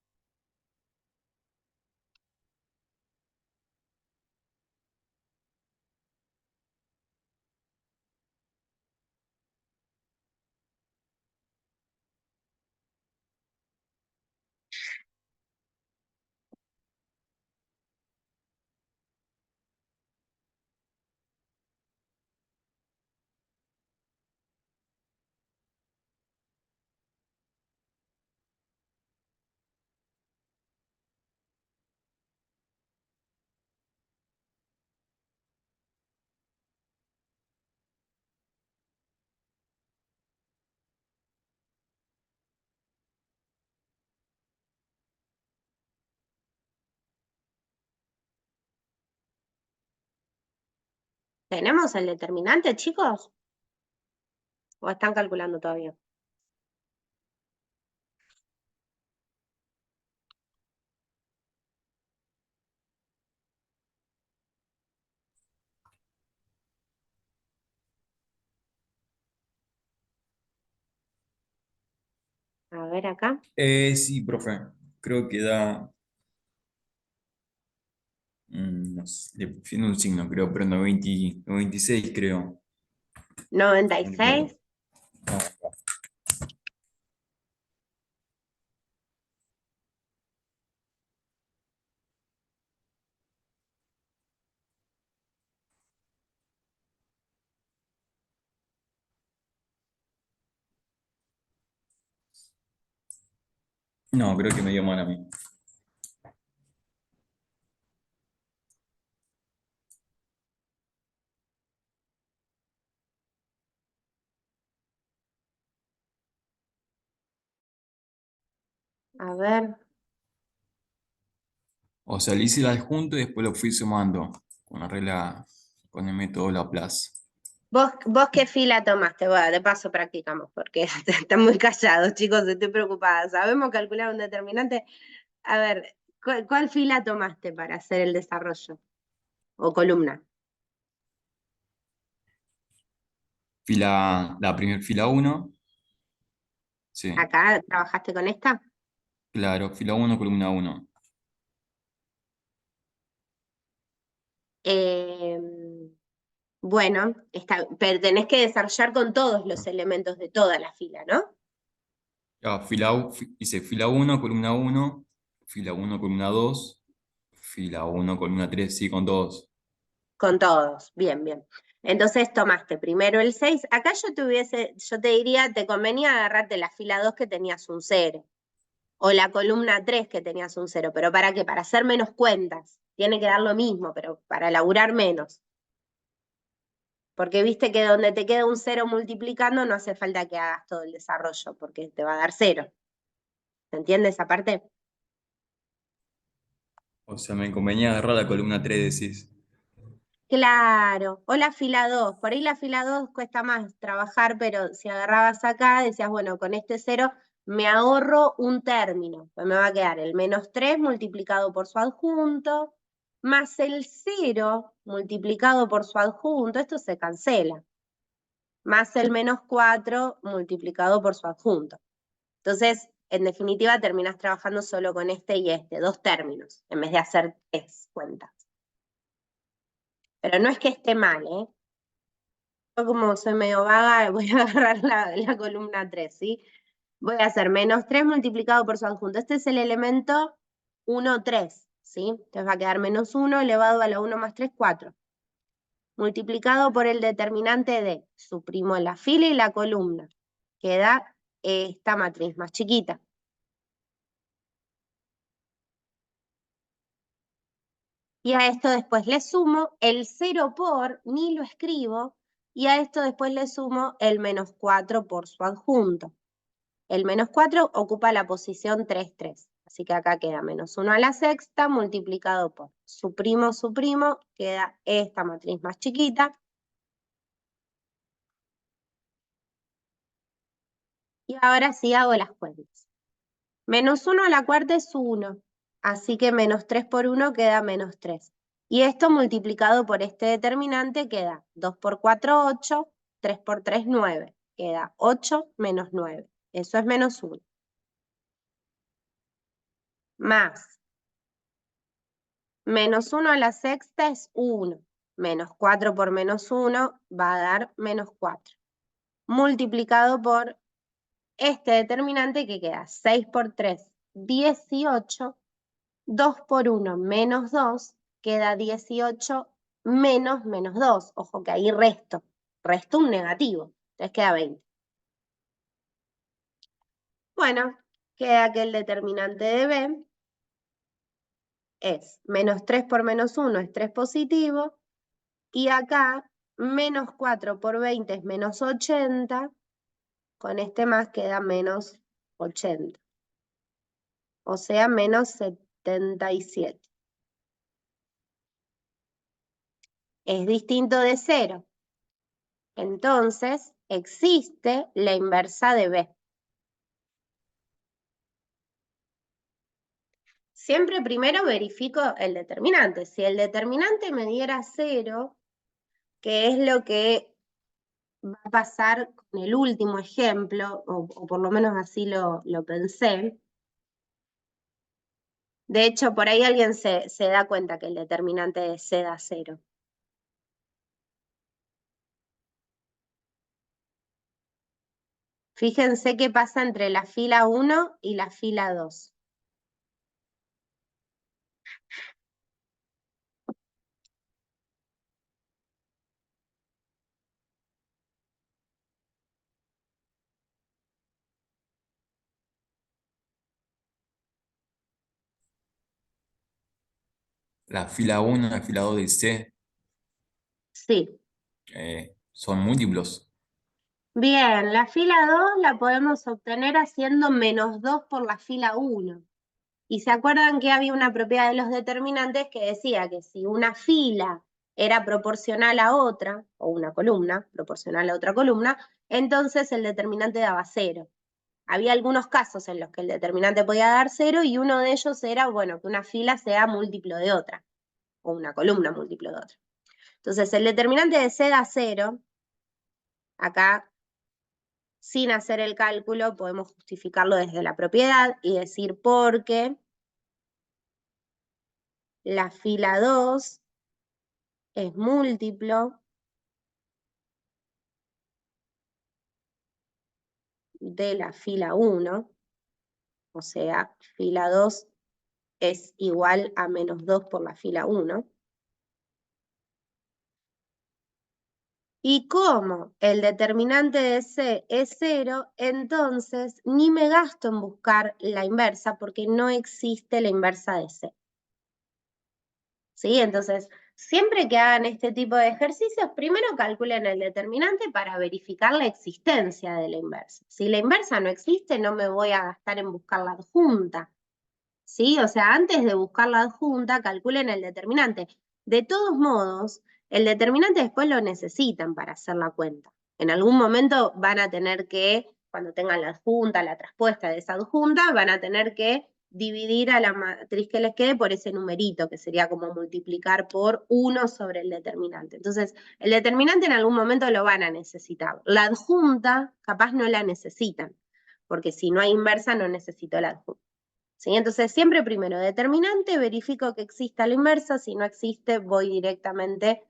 ¿Tenemos el determinante, chicos? ¿O están calculando todavía? A ver acá. Sí, profe. Creo que da. No sé, le defiendo un signo, creo, pero 96, creo. 96. No, no, creo que me dio mal a mí. A ver. O sea, le hice el adjunto y después lo fui sumando con la regla, con el método Laplace. ¿Vos qué fila tomaste? Bueno, de paso practicamos, porque están muy callados, chicos, estoy preocupada. ¿Sabemos calcular un determinante? A ver, ¿cuál fila tomaste para hacer el desarrollo? ¿O columna? La primera fila 1, sí, ¿Acá trabajaste con esta? claro, fila 1, columna 1. Eh, bueno, pero tenés que desarrollar con todos los elementos de toda la fila, ¿no? Hice fila 1, columna 1, fila 1, columna 2, fila 1, columna 3, sí, con todos. Con todos, bien, bien. Entonces tomaste primero el 6. Acá yo te diría, te convenía agarrarte la fila 2 que tenías un 0, o la columna 3 que tenías un 0, pero ¿para qué? Para hacer menos cuentas. Tiene que dar lo mismo, pero para laburar menos. Porque viste que donde te queda un 0 multiplicando no hace falta que hagas todo el desarrollo, porque te va a dar 0. ¿Se entiende esa parte? O sea, me convenía agarrar la columna 3, decís. Claro, o la fila 2. Por ahí la fila 2 cuesta más trabajar, pero si agarrabas acá, decías, bueno, con este 0 me ahorro un término. Pues me va a quedar el -3 multiplicado por su adjunto, más el 0 multiplicado por su adjunto, esto se cancela, más el -4 multiplicado por su adjunto. Entonces, en definitiva, terminás trabajando solo con este y este, dos términos, en vez de hacer 3 cuentas. Pero no es que esté mal, ¿eh? Yo como soy medio vaga, voy a agarrar la columna 3, ¿sí? Voy a hacer -3 multiplicado por su adjunto. Este es el elemento 1, 3, ¿sí? Entonces va a quedar -1 elevado a la 1 más 3, 4. Multiplicado por el determinante de, suprimo la fila y la columna. Queda esta matriz más chiquita. Y a esto después le sumo el 0 por, ni lo escribo, y a esto después le sumo el -4 por su adjunto. El -4 ocupa la posición 3, 3. Así que acá queda -1 a la sexta multiplicado por su primo, queda esta matriz más chiquita. Y ahora sí hago las cuentas. -1 a la cuarta es 1. Así que -3 por 1 queda -3. Y esto multiplicado por este determinante queda 2 por 4, 8, 3 por 3, 9. Queda 8 menos 9. Eso es -1. Más -1 a la sexta es 1. -4 por -1 va a dar -4. Multiplicado por este determinante que queda 6 por 3, 18. 2 por 1 menos 2 queda 18 menos -2. Ojo que ahí resto. Resto un negativo. Entonces queda 20. Bueno, queda que el determinante de B es -3 por -1 es 3 positivo. Y acá, -4 por 20 es -80. Con este más queda -80. O sea, -77. es distinto de 0. Entonces, existe la inversa de B. Siempre primero verifico el determinante. Si el determinante me diera 0, que es lo que va a pasar con el último ejemplo, o por lo menos así lo pensé. De hecho, por ahí alguien se da cuenta que el determinante de C da 0. Fíjense qué pasa entre la fila 1 y la fila 2. La fila 1 y la fila 2 de C Sí. son múltiplos. Bien, la fila 2 la podemos obtener haciendo -2 por la fila 1. Y se acuerdan que había una propiedad de los determinantes que decía que si una fila era proporcional a otra, o una columna proporcional a otra columna, entonces el determinante daba 0. Había algunos casos en los que el determinante podía dar 0 y uno de ellos era, bueno, que una fila sea múltiplo de otra, o una columna múltiplo de otra. Entonces, el determinante de C da 0, acá, sin hacer el cálculo, podemos justificarlo desde la propiedad y decir porque la fila 2 es múltiplo de la fila 1, o sea, fila 2 es igual a -2 por la fila 1. Y como el determinante de C es 0, entonces ni me gasto en buscar la inversa porque no existe la inversa de C. ¿Sí? Entonces, siempre que hagan este tipo de ejercicios, primero calculen el determinante para verificar la existencia de la inversa. Si la inversa no existe, no me voy a gastar en buscar la adjunta. ¿Sí? O sea, antes de buscar la adjunta, calculen el determinante. De todos modos, el determinante después lo necesitan para hacer la cuenta. En algún momento van a tener que, cuando tengan la adjunta, la traspuesta de esa adjunta, van a tener que dividir a la matriz que les quede por ese numerito, que sería como multiplicar por 1 sobre el determinante. Entonces, el determinante en algún momento lo van a necesitar. La adjunta capaz no la necesitan, porque si no hay inversa no necesito la adjunta. ¿Sí? Entonces, siempre primero determinante, verifico que exista la inversa, si no existe, voy directamente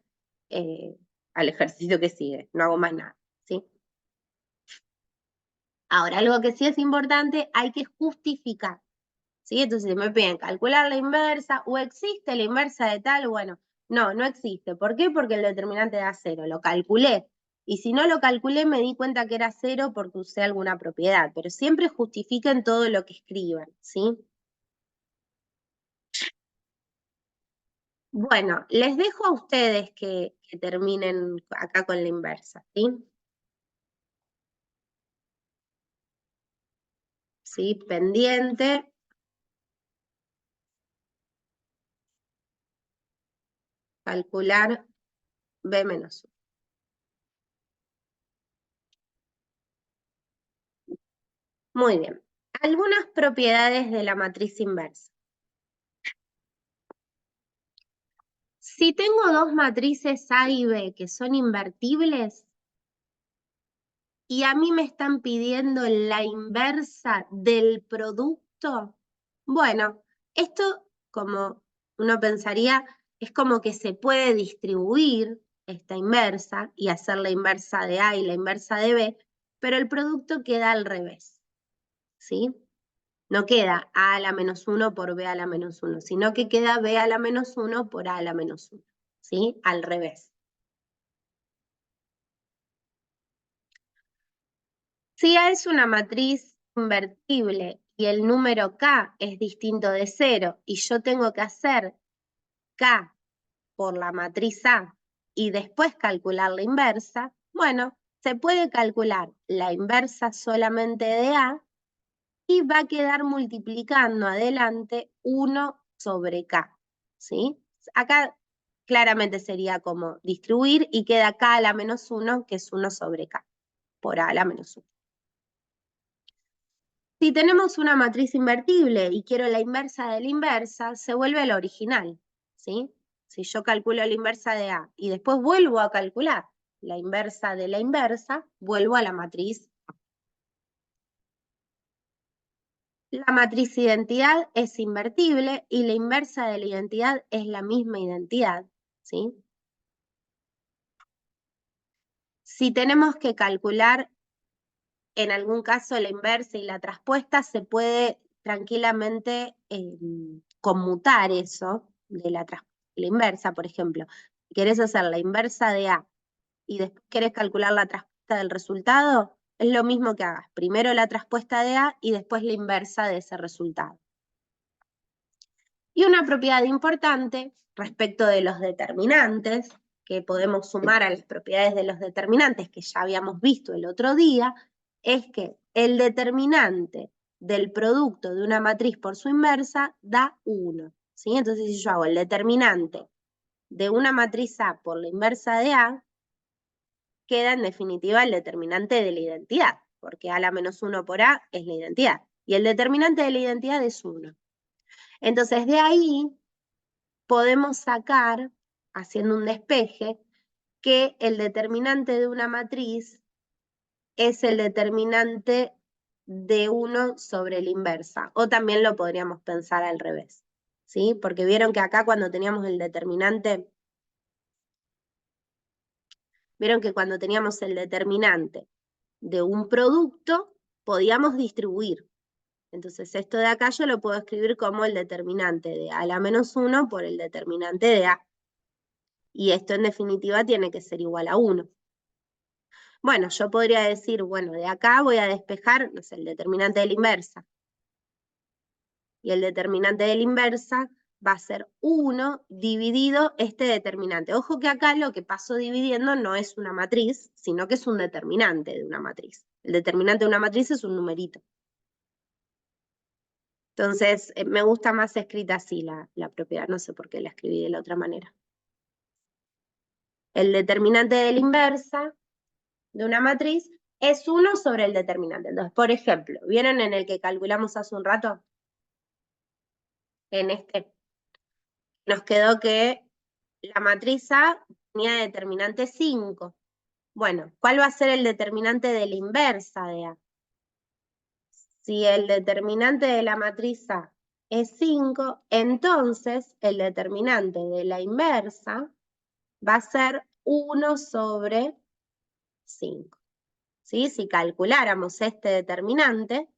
al ejercicio que sigue, no hago más nada. ¿Sí? Ahora, algo que sí es importante, hay que justificar. ¿Sí? Entonces, si me piden calcular la inversa, o existe la inversa de tal, bueno, no existe. ¿Por qué? Porque el determinante da 0, lo calculé. Y si no lo calculé, me di cuenta que era 0 porque usé alguna propiedad. Pero siempre justifiquen todo lo que escriban, ¿sí? Bueno, les dejo a ustedes que terminen acá con la inversa, ¿sí? ¿Sí? Pendiente. Calcular B menos 1. Muy bien. Algunas propiedades de la matriz inversa. Si tengo dos matrices A y B que son invertibles y a mí me están pidiendo la inversa del producto, bueno, esto, como uno pensaría, es como que se puede distribuir esta inversa y hacer la inversa de A y la inversa de B, pero el producto queda al revés, ¿sí? No queda A a la menos 1 por B a la menos 1, sino que queda B a la menos 1 por A a la menos 1, ¿sí? Al revés. Si A es una matriz invertible y el número K es distinto de 0 y yo tengo que hacer K por la matriz A y después calcular la inversa, bueno, se puede calcular la inversa solamente de A y va a quedar multiplicando adelante 1 sobre K, ¿sí? Acá claramente sería como distribuir y queda K a la menos 1, que es 1 sobre K, por A a la menos 1. Si tenemos una matriz invertible y quiero la inversa de la inversa, se vuelve la original, ¿sí? Si yo calculo la inversa de A y después vuelvo a calcular la inversa de la inversa, vuelvo a la matriz. La matriz identidad es invertible y la inversa de la identidad es la misma identidad, ¿sí? Si tenemos que calcular en algún caso la inversa y la traspuesta, se puede tranquilamente conmutar eso de la inversa, por ejemplo. Si querés hacer la inversa de A y después querés calcular la traspuesta del resultado, es lo mismo que hagas. Primero la traspuesta de A y después la inversa de ese resultado. Y una propiedad importante respecto de los determinantes, que podemos sumar a las propiedades de los determinantes que ya habíamos visto el otro día, es que el determinante del producto de una matriz por su inversa da 1. ¿Sí? Entonces, si yo hago el determinante de una matriz A por la inversa de A, queda en definitiva el determinante de la identidad, porque A a la menos 1 por A es la identidad. Y el determinante de la identidad es 1. Entonces, de ahí podemos sacar, haciendo un despeje, que el determinante de una matriz es el determinante de 1 sobre la inversa, o también lo podríamos pensar al revés, ¿sí? Porque vieron que acá cuando teníamos el determinante, vieron que cuando teníamos el determinante de un producto, podíamos distribuir. Entonces esto de acá yo lo puedo escribir como el determinante de A a la menos 1 por el determinante de A. Y esto en definitiva tiene que ser igual a 1. Bueno, yo podría decir, bueno, de acá voy a despejar, no sé, el determinante de la inversa. Y el determinante de la inversa va a ser 1 dividido este determinante. Ojo que acá lo que paso dividiendo no es una matriz, sino que es un determinante de una matriz. El determinante de una matriz es un numerito. Entonces, me gusta más escrita así la propiedad, no sé por qué la escribí de la otra manera. El determinante de la inversa de una matriz es 1 sobre el determinante. Entonces, por ejemplo, ¿vieron en el que calculamos hace un rato? En este. Nos quedó que la matriz A tenía determinante 5. Bueno, ¿cuál va a ser el determinante de la inversa de A? Si el determinante de la matriz A es 5, entonces el determinante de la inversa va a ser 1 sobre 5. ¿Sí? Si calculáramos este determinante,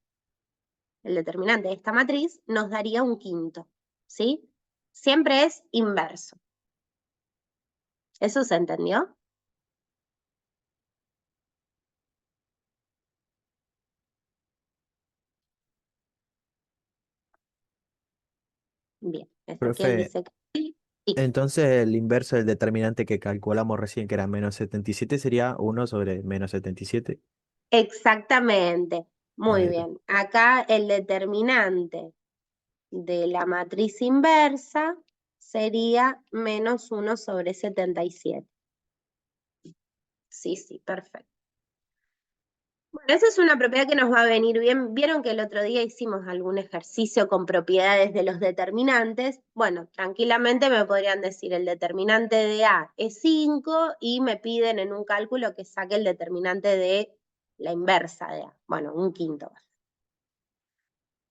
el determinante de esta matriz, nos daría un quinto. ¿Sí? Siempre es inverso. ¿Eso se entendió? Bien, Ezequiel Profe, dice que sí. Sí, entonces el inverso del determinante que calculamos recién, que era menos 77, sería 1 sobre menos 77. exactamente. Muy Ahí está. bien. Acá el determinante de la matriz inversa sería menos 1 sobre 77. Sí, sí, perfecto. Bueno, esa es una propiedad que nos va a venir bien. Vieron que el otro día hicimos algún ejercicio con propiedades de los determinantes. Bueno, tranquilamente me podrían decir el determinante de A es 5 y me piden en un cálculo que saque el determinante de la inversa de A. Bueno, un quinto.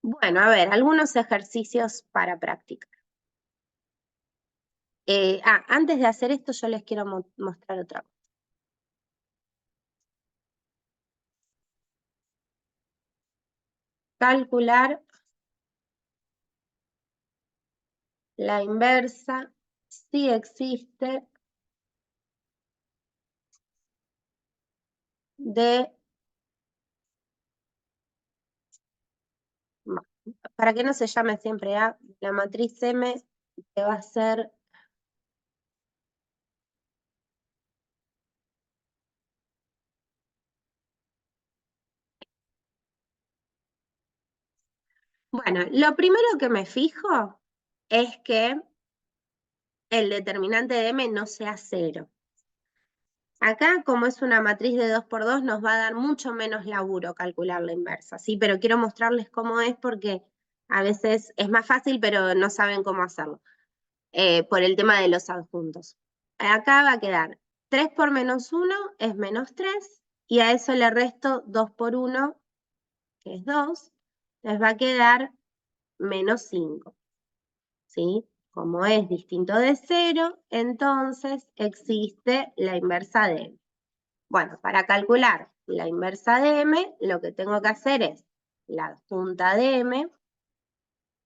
Bueno, a ver, algunos ejercicios para practicar. Antes de hacer esto yo les quiero mostrar otra cosa. Calcular la inversa si existe de, para que no se llame siempre A, la matriz M que va a ser bueno, lo primero que me fijo es que el determinante de M no sea 0. Acá, como es una matriz de 2 por 2, nos va a dar mucho menos laburo calcular la inversa, ¿sí? Pero quiero mostrarles cómo es porque a veces es más fácil, pero no saben cómo hacerlo, por el tema de los adjuntos. Acá va a quedar 3 por menos 1 es menos 3, y a eso le resto 2 por 1, que es 2, les va a quedar menos 5, ¿sí? Como es distinto de 0, entonces existe la inversa de M. Bueno, para calcular la inversa de M, lo que tengo que hacer es la adjunta de M,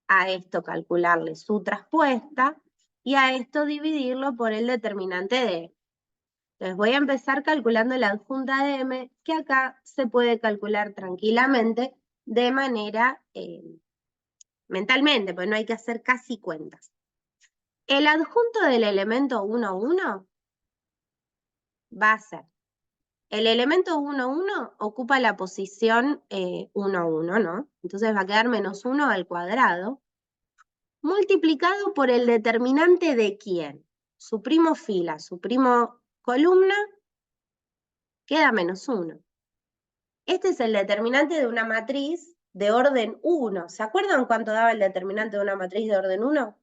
a esto calcularle su traspuesta, y a esto dividirlo por el determinante de M. Entonces voy a empezar calculando la adjunta de M, que acá se puede calcular tranquilamente de manera mentalmente, pues no hay que hacer casi cuentas. El adjunto del elemento 1, 1 va a ser, el elemento 1, 1 ocupa la posición 1, 1, ¿no? Entonces va a quedar menos 1 al cuadrado, multiplicado por el determinante de quién. Su primo fila, su primo columna, queda menos 1. Este es el determinante de una matriz de orden 1. ¿Se acuerdan cuánto daba el determinante de una matriz de orden 1?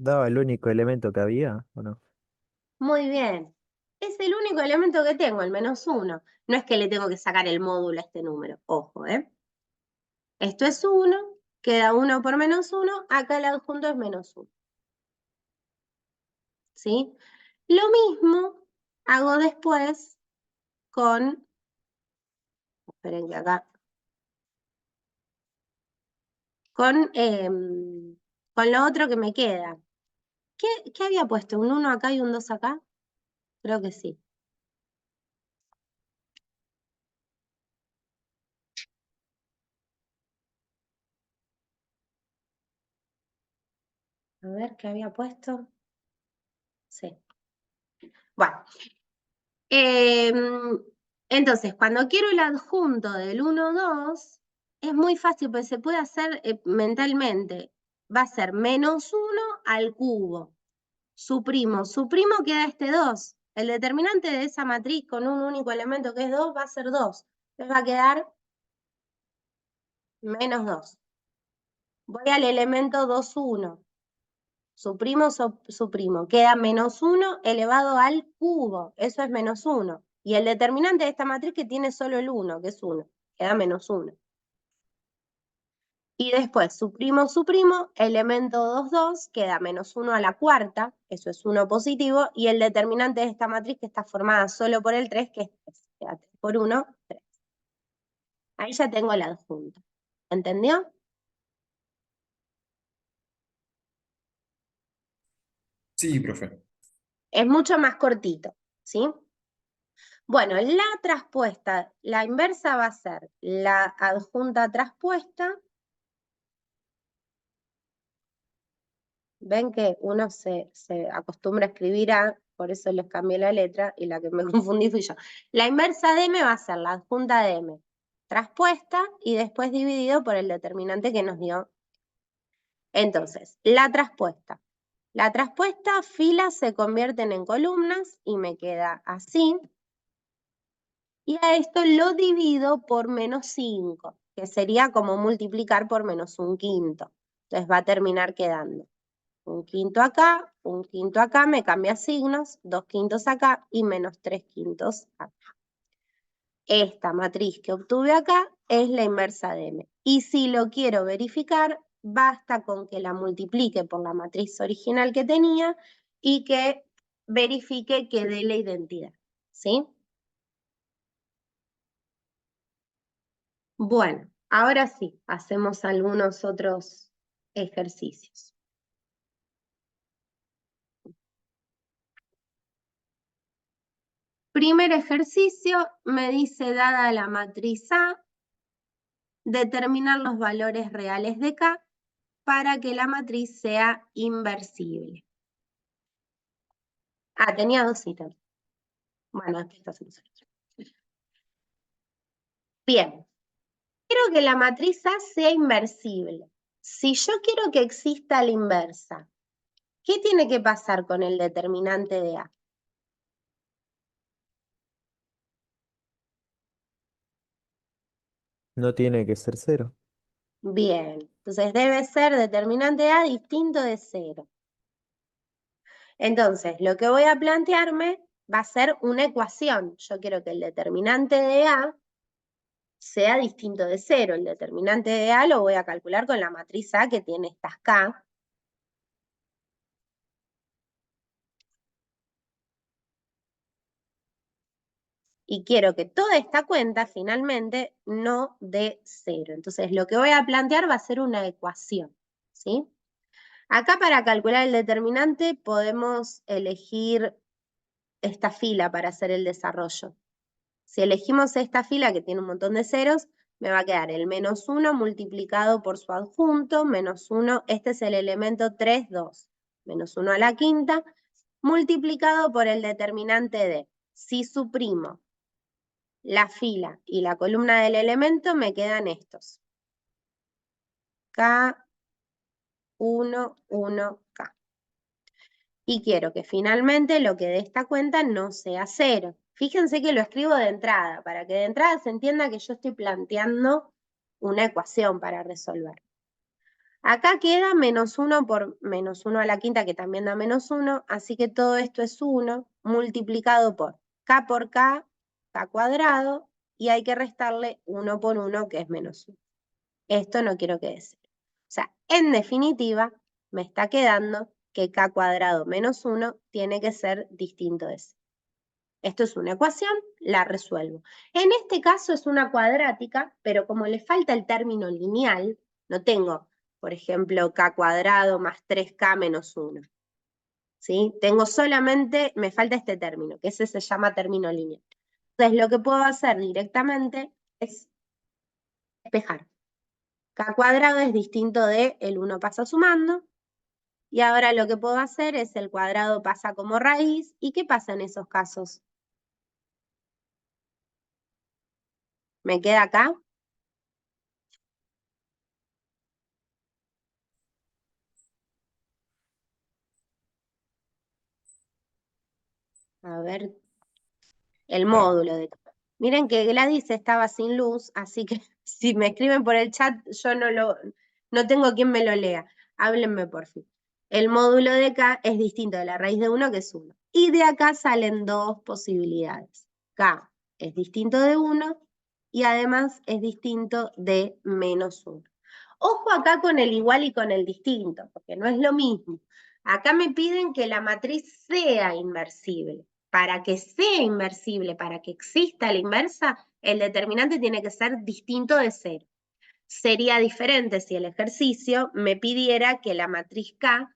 ¿Daba el único elemento que había o no? Muy bien. Es el único elemento que tengo, el menos 1. No es que le tengo que sacar el módulo a este número. Ojo, ¿eh? Esto es 1, queda 1 por menos 1, acá el adjunto es menos 1. ¿Sí? Lo mismo hago después con, esperen que acá, con lo otro que me queda. ¿Qué había puesto? ¿Un 1 acá y un 2 acá? Creo que sí. A ver, ¿qué había puesto? Sí. Bueno. Entonces, cuando quiero el adjunto del 1, 2, es muy fácil, porque se puede hacer mentalmente. Va a ser menos 1 al cubo. Su primo queda este 2. El determinante de esa matriz con un único elemento que es 2 va a ser 2. Entonces va a quedar menos 2. Voy al elemento 2, 1. Su primo. Queda menos 1 elevado al cubo. Eso es menos 1. Y el determinante de esta matriz que tiene solo el 1, que es 1. Queda menos 1. Y después, su primo, elemento 2, 2, queda menos 1 a la cuarta. Eso es 1 positivo. Y el determinante de esta matriz que está formada solo por el 3, que es 3. Queda 3 por 1, 3. Ahí ya tengo el adjunto. ¿Entendió? Sí, profe. Es mucho más cortito, ¿sí? Bueno, la traspuesta, la inversa va a ser la adjunta traspuesta. Ven que uno se acostumbra a escribir A, por eso les cambié la letra y la que me confundí fui yo. La inversa de M va a ser la adjunta de M traspuesta y después dividido por el determinante que nos dio. Entonces, la traspuesta. La traspuesta, filas se convierten en columnas y me queda así. Y a esto lo divido por menos 5, que sería como multiplicar por menos un quinto. Entonces va a terminar quedando un quinto acá, me cambia signos, 2 quintos acá y menos 3 quintos acá. Esta matriz que obtuve acá es la inversa de M. Y si lo quiero verificar, basta con que la multiplique por la matriz original que tenía y que verifique que dé la identidad. ¿Sí? Bueno, ahora sí, hacemos algunos otros ejercicios. Primer ejercicio me dice, dada la matriz A, determinar los valores reales de K para que la matriz sea inversible. Ah, tenía 2 ítems. Bueno, aquí está. Bien. Quiero que la matriz A sea inversible. Si yo quiero que exista la inversa, ¿qué tiene que pasar con el determinante de A? No tiene que ser 0. Bien, entonces debe ser determinante A distinto de 0. Entonces, lo que voy a plantearme va a ser una ecuación. Yo quiero que el determinante de A sea distinto de 0. El determinante de A lo voy a calcular con la matriz A que tiene estas K. Y quiero que toda esta cuenta finalmente no dé 0. Entonces, lo que voy a plantear va a ser una ecuación, ¿sí? Acá para calcular el determinante podemos elegir esta fila para hacer el desarrollo. Si elegimos esta fila que tiene un montón de ceros, me va a quedar el -1 multiplicado por su adjunto, -1, este es el elemento 3, 2, -1 a la quinta, multiplicado por el determinante de. Si suprimo la fila y la columna del elemento, me quedan estos. K, 1, 1, K. Y quiero que finalmente lo que dé esta cuenta no sea 0. Fíjense que lo escribo de entrada, para que de entrada se entienda que yo estoy planteando una ecuación para resolver. Acá queda -1 por -1 a la quinta, que también da -1, así que todo esto es 1 multiplicado por K cuadrado, y hay que restarle 1 por 1, que es -1. Esto no quiero que dé 0. O sea, en definitiva, me está quedando que K cuadrado menos 1 tiene que ser distinto de 0. Esto es una ecuación, la resuelvo. En este caso es una cuadrática, pero como le falta el término lineal, no tengo, por ejemplo, K cuadrado más 3K menos 1. ¿Sí? Tengo solamente, me falta este término, que ese se llama término lineal. Entonces, lo que puedo hacer directamente es despejar. K cuadrado es distinto de el 1 pasa sumando, y ahora lo que puedo hacer es el cuadrado pasa como raíz. ¿Y qué pasa en esos casos? ¿Me queda acá? A ver, el módulo de K. Miren que Gladys estaba sin luz, así que si me escriben por el chat, yo no tengo quien me lo lea. Háblenme por fin. El módulo de K es distinto de la raíz de 1, que es 1. Y de acá salen dos posibilidades. K es distinto de 1 y además es distinto de -1. Ojo acá con el igual y con el distinto, porque no es lo mismo. Acá me piden que la matriz sea inversible. Para que sea inversible, para que exista la inversa, el determinante tiene que ser distinto de 0. Sería diferente si el ejercicio me pidiera que la matriz K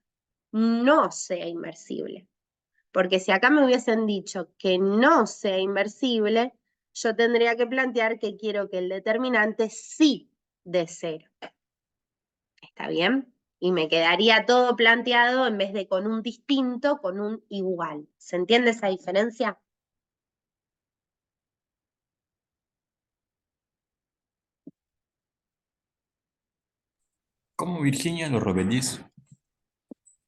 no sea inversible. Porque si acá me hubiesen dicho que no sea inversible, yo tendría que plantear que quiero que el determinante sí dé 0. ¿Está bien? Y me quedaría todo planteado en vez de con un distinto, con un igual. ¿Se entiende esa diferencia? ¿Cómo, Virginia, lo repetís?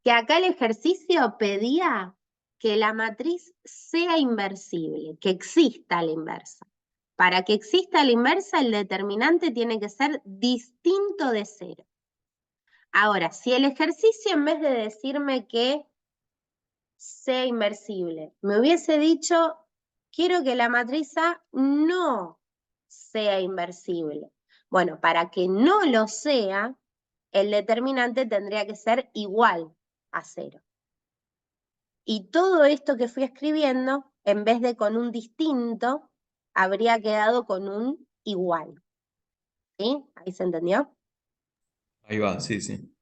Que acá el ejercicio pedía que la matriz sea inversible, que exista la inversa. Para que exista la inversa, el determinante tiene que ser distinto de 0. Ahora, si el ejercicio, en vez de decirme que sea inversible, me hubiese dicho, quiero que la matriz A no sea inversible. Bueno, para que no lo sea, el determinante tendría que ser igual a 0. Y todo esto que fui escribiendo, en vez de con un distinto, habría quedado con un igual. ¿Sí? ¿Ahí se entendió? Ahí va, sí, sí.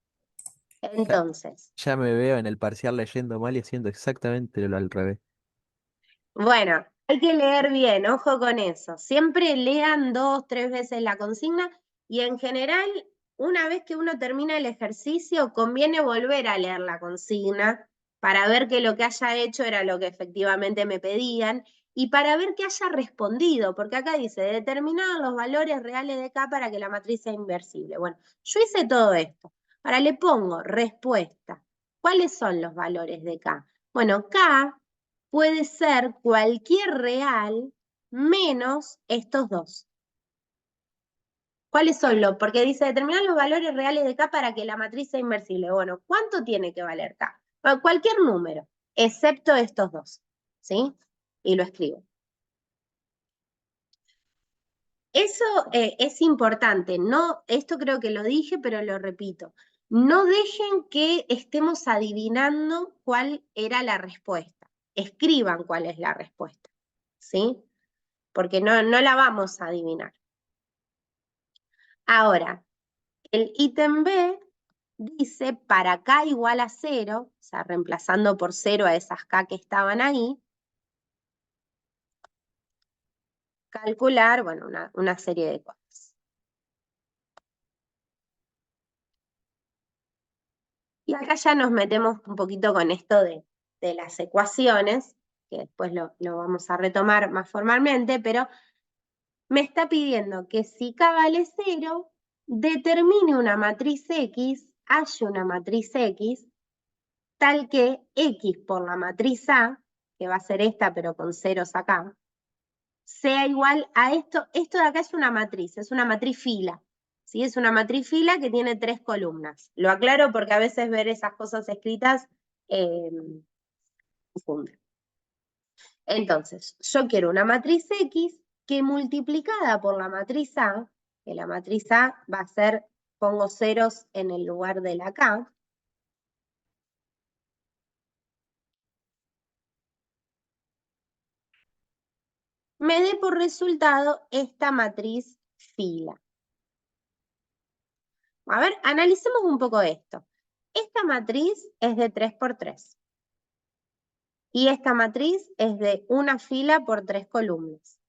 Entonces, Ya me veo en el parcial leyendo mal y haciendo exactamente lo al revés. bueno, hay que leer bien, ojo con eso. Siempre lean 2, 3 veces la consigna y en general, una vez que uno termina el ejercicio, conviene volver a leer la consigna para ver que lo que haya hecho era lo que efectivamente me pedían y para ver que haya respondido, porque acá dice determinar los valores reales de K para que la matriz sea inversible. Bueno, yo hice todo esto. Ahora le pongo respuesta. ¿Cuáles son los valores de K? Bueno, K puede ser cualquier real menos estos dos. ¿Cuáles son los? Porque dice determinar los valores reales de K para que la matriz sea inversible. Bueno, ¿cuánto tiene que valer K? Bueno, cualquier número, excepto estos dos, ¿sí? Y lo escribo. Eso es importante, no, esto creo que lo dije, pero lo repito. No dejen que estemos adivinando cuál era la respuesta. Escriban cuál es la respuesta, ¿sí? Porque no la vamos a adivinar. Ahora, el ítem B dice para K igual a 0, o sea, reemplazando por 0 a esas K que estaban ahí, calcular, bueno, una serie de cosas. Y acá ya nos metemos un poquito con esto de las ecuaciones, que después lo vamos a retomar más formalmente, pero me está pidiendo que si K vale 0, determine una matriz X, halle una matriz X, tal que X por la matriz A, que va a ser esta pero con ceros acá, sea igual a esto. Esto de acá es una matriz fila. ¿Sí? Es una matriz fila que tiene 3 columnas. Lo aclaro porque a veces ver esas cosas escritas confunde. Entonces, yo quiero una matriz X que multiplicada por la matriz A, que la matriz A va a ser, pongo ceros en el lugar de la K, me dé por resultado esta matriz fila. A ver, analicemos un poco esto. Esta matriz es de 3 por 3. Y esta matriz es de una fila por 3 columnas.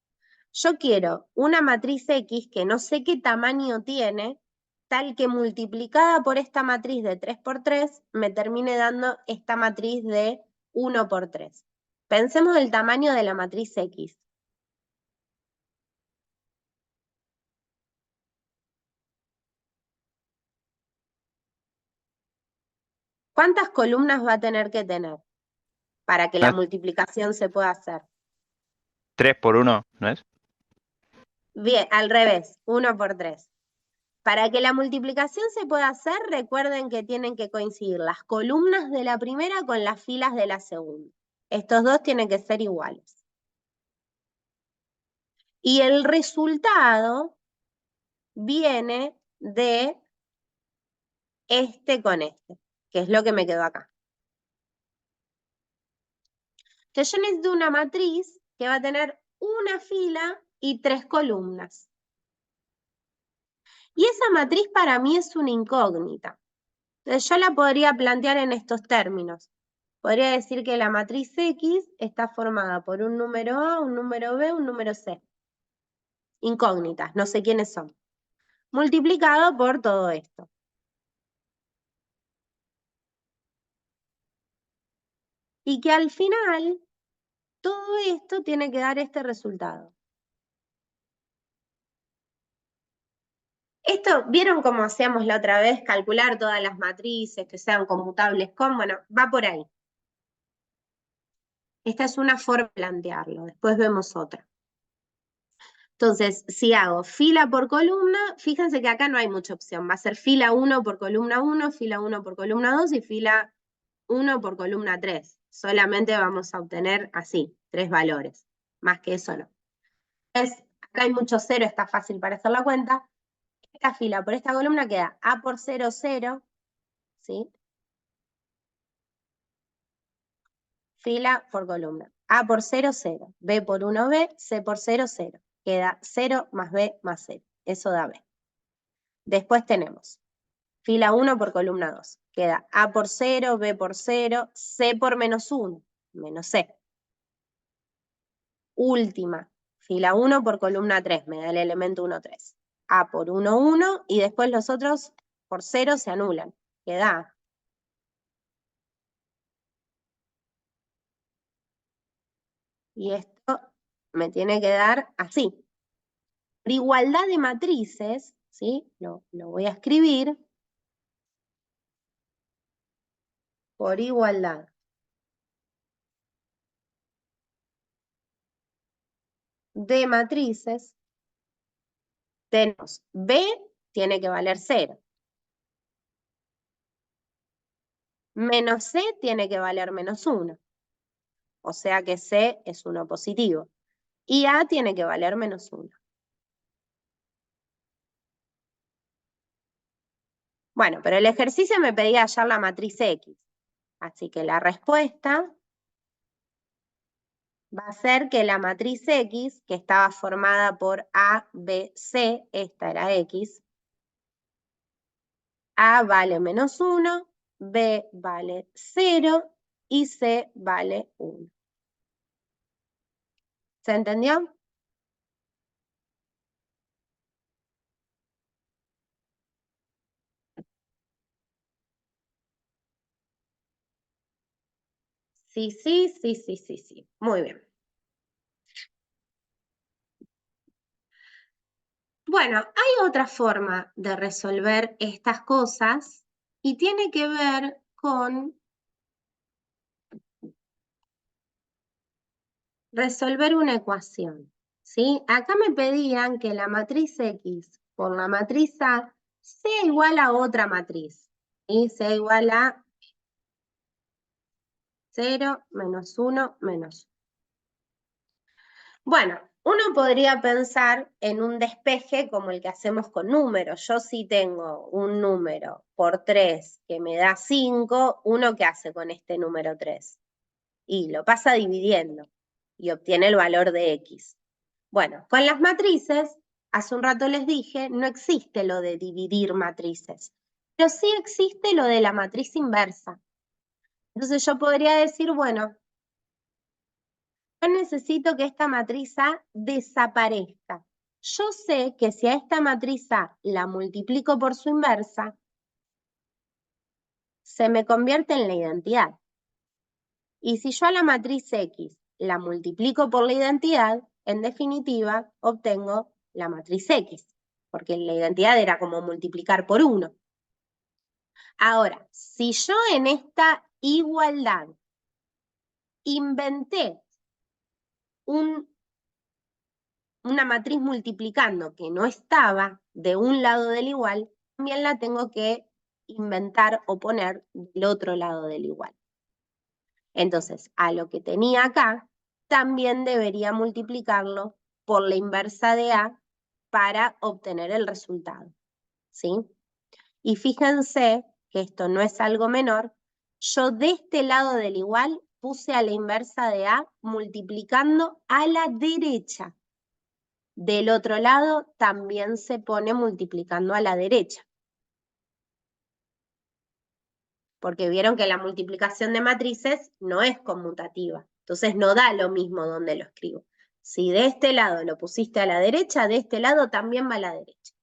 Yo quiero una matriz X que no sé qué tamaño tiene, tal que multiplicada por esta matriz de 3 por 3 me termine dando esta matriz de 1 por 3. Pensemos el tamaño de la matriz X. ¿Cuántas columnas va a tener que tener para que la multiplicación se pueda hacer? 3 por 1, ¿no es? Bien, al revés, 1 por 3. Para que la multiplicación se pueda hacer, recuerden que tienen que coincidir las columnas de la primera con las filas de la segunda. Estos dos tienen que ser iguales. Y el resultado viene de este con este, que es lo que me quedó acá. Entonces yo necesito una matriz que va a tener una fila y 3 columnas. Y esa matriz para mí es una incógnita. Entonces yo la podría plantear en estos términos. Podría decir que la matriz X está formada por un número A, un número B, un número C. Incógnitas, no sé quiénes son. Multiplicado por todo esto. Y que al final, todo esto tiene que dar este resultado. Esto, ¿vieron cómo hacíamos la otra vez? Calcular todas las matrices que sean conmutables con, bueno, va por ahí. Esta es una forma de plantearlo, después vemos otra. Entonces, si hago fila por columna, fíjense que acá no hay mucha opción. Va a ser fila 1 por columna 1, fila 1 por columna 2 y fila 1 por columna 3. Solamente vamos a obtener así, 3 valores. Más que eso no. Entonces, acá hay mucho cero, está fácil para hacer la cuenta. Esta fila por esta columna queda A por 0, 0. ¿Sí? Fila por columna. A por 0, 0. B por 1, B. C por 0, 0. Queda 0 más B más 0. Eso da B. Después tenemos fila 1 por columna 2. Queda A por 0, B por 0, C por menos 1, menos C. Última, fila 1 por columna 3, me da el elemento 1, 3. A por 1, 1, y después los otros por 0 se anulan. Queda A. Y esto me tiene que dar así. Por igualdad de matrices, ¿sí? Lo voy a escribir. Por igualdad de matrices, tenemos B tiene que valer 0. Menos C tiene que valer menos 1. O sea que C es 1 positivo. Y A tiene que valer menos 1. Bueno, pero el ejercicio me pedía hallar la matriz X. Así que la respuesta va a ser que la matriz X, que estaba formada por A, B, C, esta era X, A vale menos 1, B vale 0 y C vale 1. ¿Se entendió? Sí, sí, sí, sí, sí, sí. Muy bien. Bueno, hay otra forma de resolver estas cosas y tiene que ver con resolver una ecuación, ¿sí? Acá me pedían que la matriz X por la matriz A sea igual a otra matriz, ¿sí? Sea igual a 0, menos 1, menos 1. Bueno, uno podría pensar en un despeje como el que hacemos con números. Yo si tengo un número por 3 que me da 5, ¿uno qué hace con este número 3? Y lo pasa dividiendo y obtiene el valor de X. Bueno, con las matrices, hace un rato les dije, no existe lo de dividir matrices, pero sí existe lo de la matriz inversa. Entonces yo podría decir, bueno, yo necesito que esta matriz A desaparezca. Yo sé que si a esta matriz A la multiplico por su inversa, se me convierte en la identidad. Y si yo a la matriz X la multiplico por la identidad, en definitiva, obtengo la matriz X, porque la identidad era como multiplicar por 1. Ahora, si yo en esta igualdad inventé una matriz multiplicando que no estaba de un lado del igual, también la tengo que inventar o poner del otro lado del igual. Entonces, a lo que tenía acá, también debería multiplicarlo por la inversa de A para obtener el resultado, ¿sí? Y fíjense que esto no es algo menor. Yo de este lado del igual puse a la inversa de A multiplicando a la derecha. Del otro lado también se pone multiplicando a la derecha. Porque vieron que la multiplicación de matrices no es conmutativa. Entonces no da lo mismo donde lo escribo. Si de este lado lo pusiste a la derecha, de este lado también va a la derecha.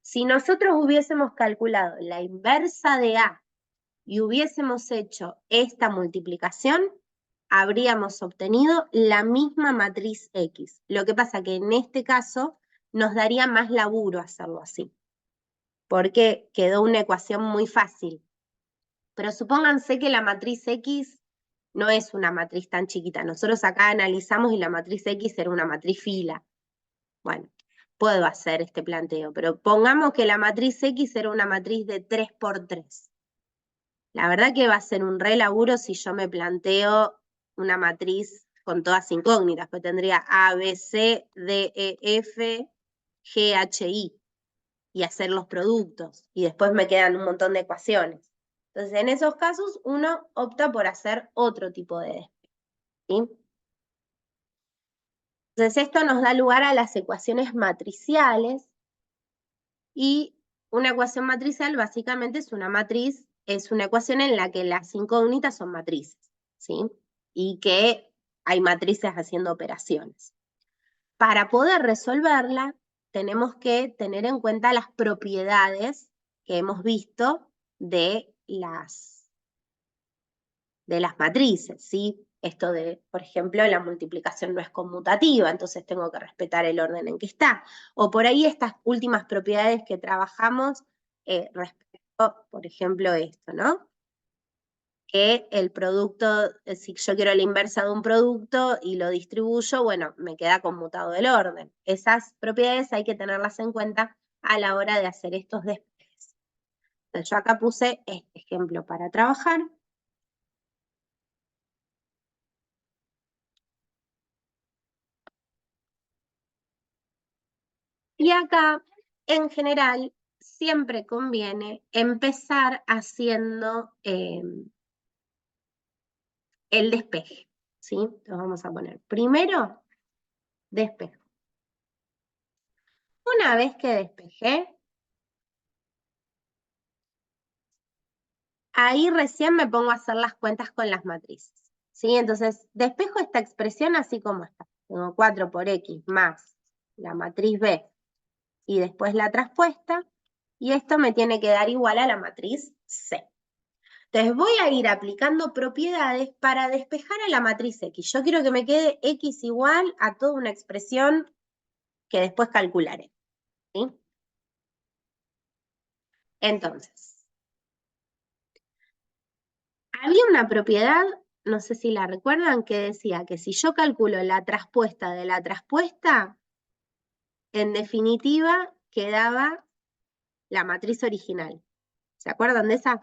Si nosotros hubiésemos calculado la inversa de A y hubiésemos hecho esta multiplicación, habríamos obtenido la misma matriz X. Lo que pasa que en este caso nos daría más laburo hacerlo así, porque quedó una ecuación muy fácil. Pero supónganse que la matriz X no es una matriz tan chiquita. Nosotros acá analizamos y la matriz X era una matriz fila. Bueno, puedo hacer este planteo, pero pongamos que la matriz X era una matriz de 3 por 3. La verdad que va a ser un re laburo si yo me planteo una matriz con todas incógnitas, pues tendría A, B, C, D, E, F, G, H, I, y hacer los productos, y después me quedan un montón de ecuaciones. Entonces, en esos casos, uno opta por hacer otro tipo de despeje, ¿sí? Entonces, esto nos da lugar a las ecuaciones matriciales, y una ecuación matricial básicamente es una matriz, es una ecuación en la que las incógnitas son matrices, ¿sí? Y que hay matrices haciendo operaciones. Para poder resolverla, tenemos que tener en cuenta las propiedades que hemos visto de las matrices, ¿sí? Esto de, por ejemplo, la multiplicación no es conmutativa, entonces tengo que respetar el orden en que está. O por ahí estas últimas propiedades que trabajamos respecto, por ejemplo, esto, ¿no? Que el producto, si yo quiero la inversa de un producto y lo distribuyo, bueno, me queda conmutado el orden. Esas propiedades hay que tenerlas en cuenta a la hora de hacer estos despejes. Entonces yo acá puse este ejemplo para trabajar. Y acá, en general, siempre conviene empezar haciendo el despeje, ¿sí? Entonces vamos a poner primero despejo. Una vez que despejé, ahí recién me pongo a hacer las cuentas con las matrices, ¿sí? Entonces, despejo esta expresión así como está. Tengo 4 por X más la matriz B y después la traspuesta, y esto me tiene que dar igual a la matriz C. Entonces voy a ir aplicando propiedades para despejar a la matriz X. Yo quiero que me quede X igual a toda una expresión que después calcularé, ¿sí? Entonces, había una propiedad, no sé si la recuerdan, que decía que si yo calculo la traspuesta de la traspuesta, en definitiva quedaba la matriz original. ¿Se acuerdan de esa?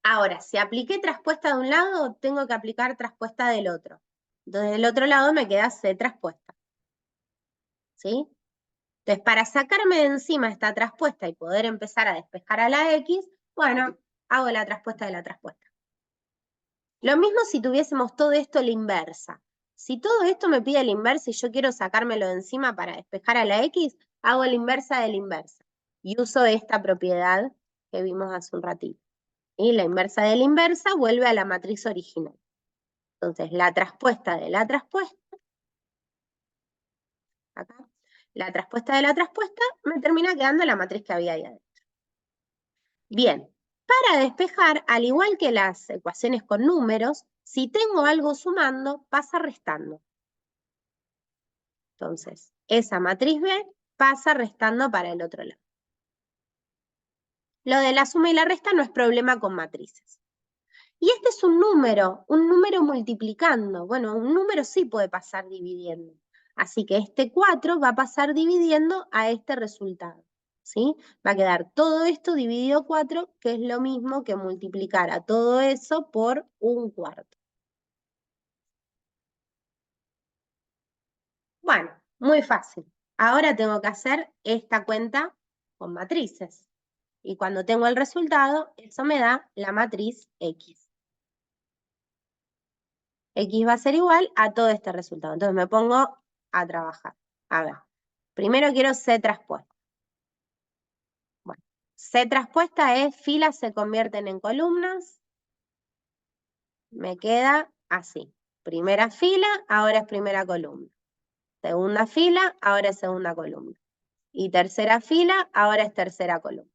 Ahora, si apliqué traspuesta de un lado, tengo que aplicar traspuesta del otro. Entonces, del otro lado me queda C traspuesta. ¿Sí? Entonces, para sacarme de encima esta traspuesta y poder empezar a despejar a la X, bueno, hago la traspuesta de la traspuesta. Lo mismo si tuviésemos todo esto a la inversa. Si todo esto me pide la inversa y yo quiero sacármelo de encima para despejar a la X, hago la inversa de la inversa. Y uso esta propiedad que vimos hace un ratito. Y la inversa de la inversa vuelve a la matriz original. Entonces, la traspuesta de la traspuesta, acá, la traspuesta de la traspuesta, me termina quedando la matriz que había ahí adentro. Bien, para despejar, al igual que las ecuaciones con números, si tengo algo sumando, pasa restando. Entonces, esa matriz B pasa restando para el otro lado. Lo de la suma y la resta no es problema con matrices. Y este es un número multiplicando. Bueno, un número sí puede pasar dividiendo. Así que este 4 va a pasar dividiendo a este resultado, ¿sí? Va a quedar todo esto dividido 4, que es lo mismo que multiplicar a todo eso por 1/4. Bueno, muy fácil. Ahora tengo que hacer esta cuenta con matrices. Y cuando tengo el resultado, eso me da la matriz X. X va a ser igual a todo este resultado. Entonces me pongo a trabajar. A ver, primero quiero C traspuesta. Bueno, C traspuesta es filas se convierten en columnas. Me queda así. Primera fila, ahora es primera columna. Segunda fila, ahora es segunda columna. Y tercera fila, ahora es tercera columna.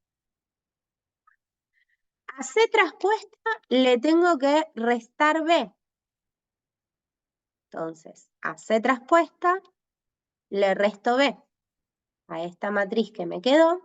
A C traspuesta le tengo que restar B. Entonces, a C traspuesta le resto B a esta matriz que me quedó.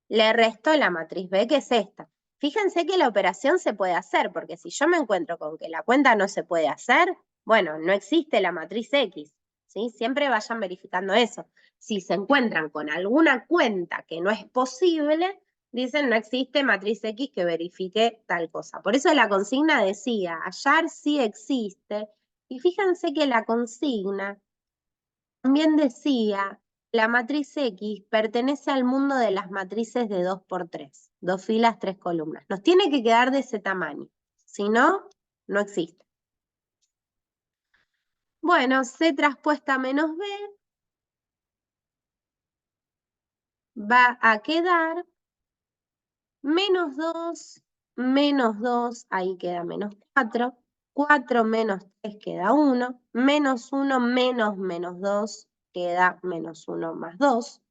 Le resto la matriz B, que es esta. Fíjense que la operación se puede hacer, porque si yo me encuentro con que la cuenta no se puede hacer, bueno, no existe la matriz X, ¿sí? Siempre vayan verificando eso. Si se encuentran con alguna cuenta que no es posible, dicen no existe matriz X que verifique tal cosa. Por eso la consigna decía, hallar sí existe, y fíjense que la consigna también decía, la matriz X pertenece al mundo de las matrices de 2×3, 2 filas, 3 columnas. Nos tiene que quedar de ese tamaño, si no, no existe. Bueno, C traspuesta menos B va a quedar menos 2, ahí queda menos 4, 4 menos 3 queda 1, menos 1 menos menos 2 queda menos 1 más 2.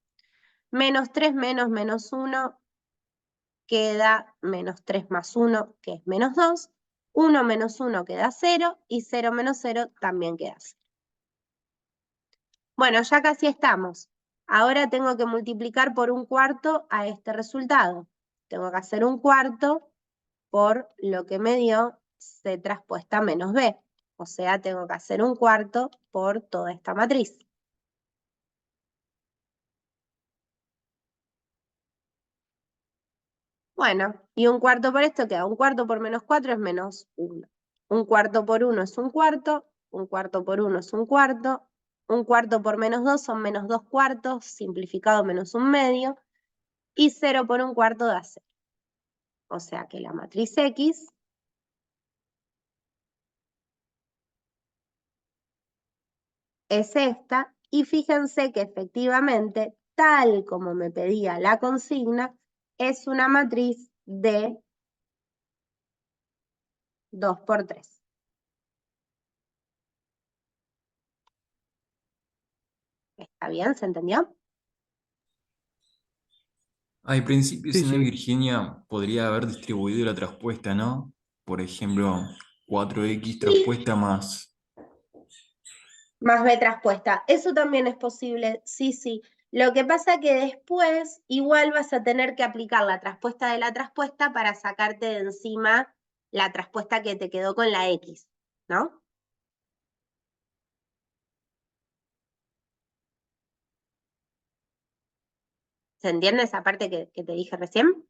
Menos 3 menos menos 1 queda menos 3 más 1, que es menos 2. 1 menos 1 queda 0 y 0 menos 0 también queda 0. Bueno, ya casi estamos. Ahora tengo que multiplicar por 1/4 a este resultado. Tengo que hacer 1/4 por lo que me dio C traspuesta menos B. O sea, tengo que hacer 1/4 por toda esta matriz. Bueno, y 1/4 por esto queda 1/4 por menos 4 es menos 1. 1/4 por 1 es 1/4, 1/4 por 1 es 1/4, 1/4 por menos 2 son menos 2/4, simplificado menos 1/2, y 0 por 1/4 da 0. O sea que la matriz X es esta, y fíjense que efectivamente, tal como me pedía la consigna, es una matriz de 2 por 3. ¿Está bien? ¿Se entendió? Al principio, Sí, si no, sí. Virginia podría haber distribuido la traspuesta, ¿no? Por ejemplo, 4x traspuesta más. Más B traspuesta. Eso también es posible, sí, sí. Lo que pasa que después igual vas a tener que aplicar la traspuesta de la traspuesta para sacarte de encima la traspuesta que te quedó con la X, ¿no? ¿Se entiende esa parte que te dije recién?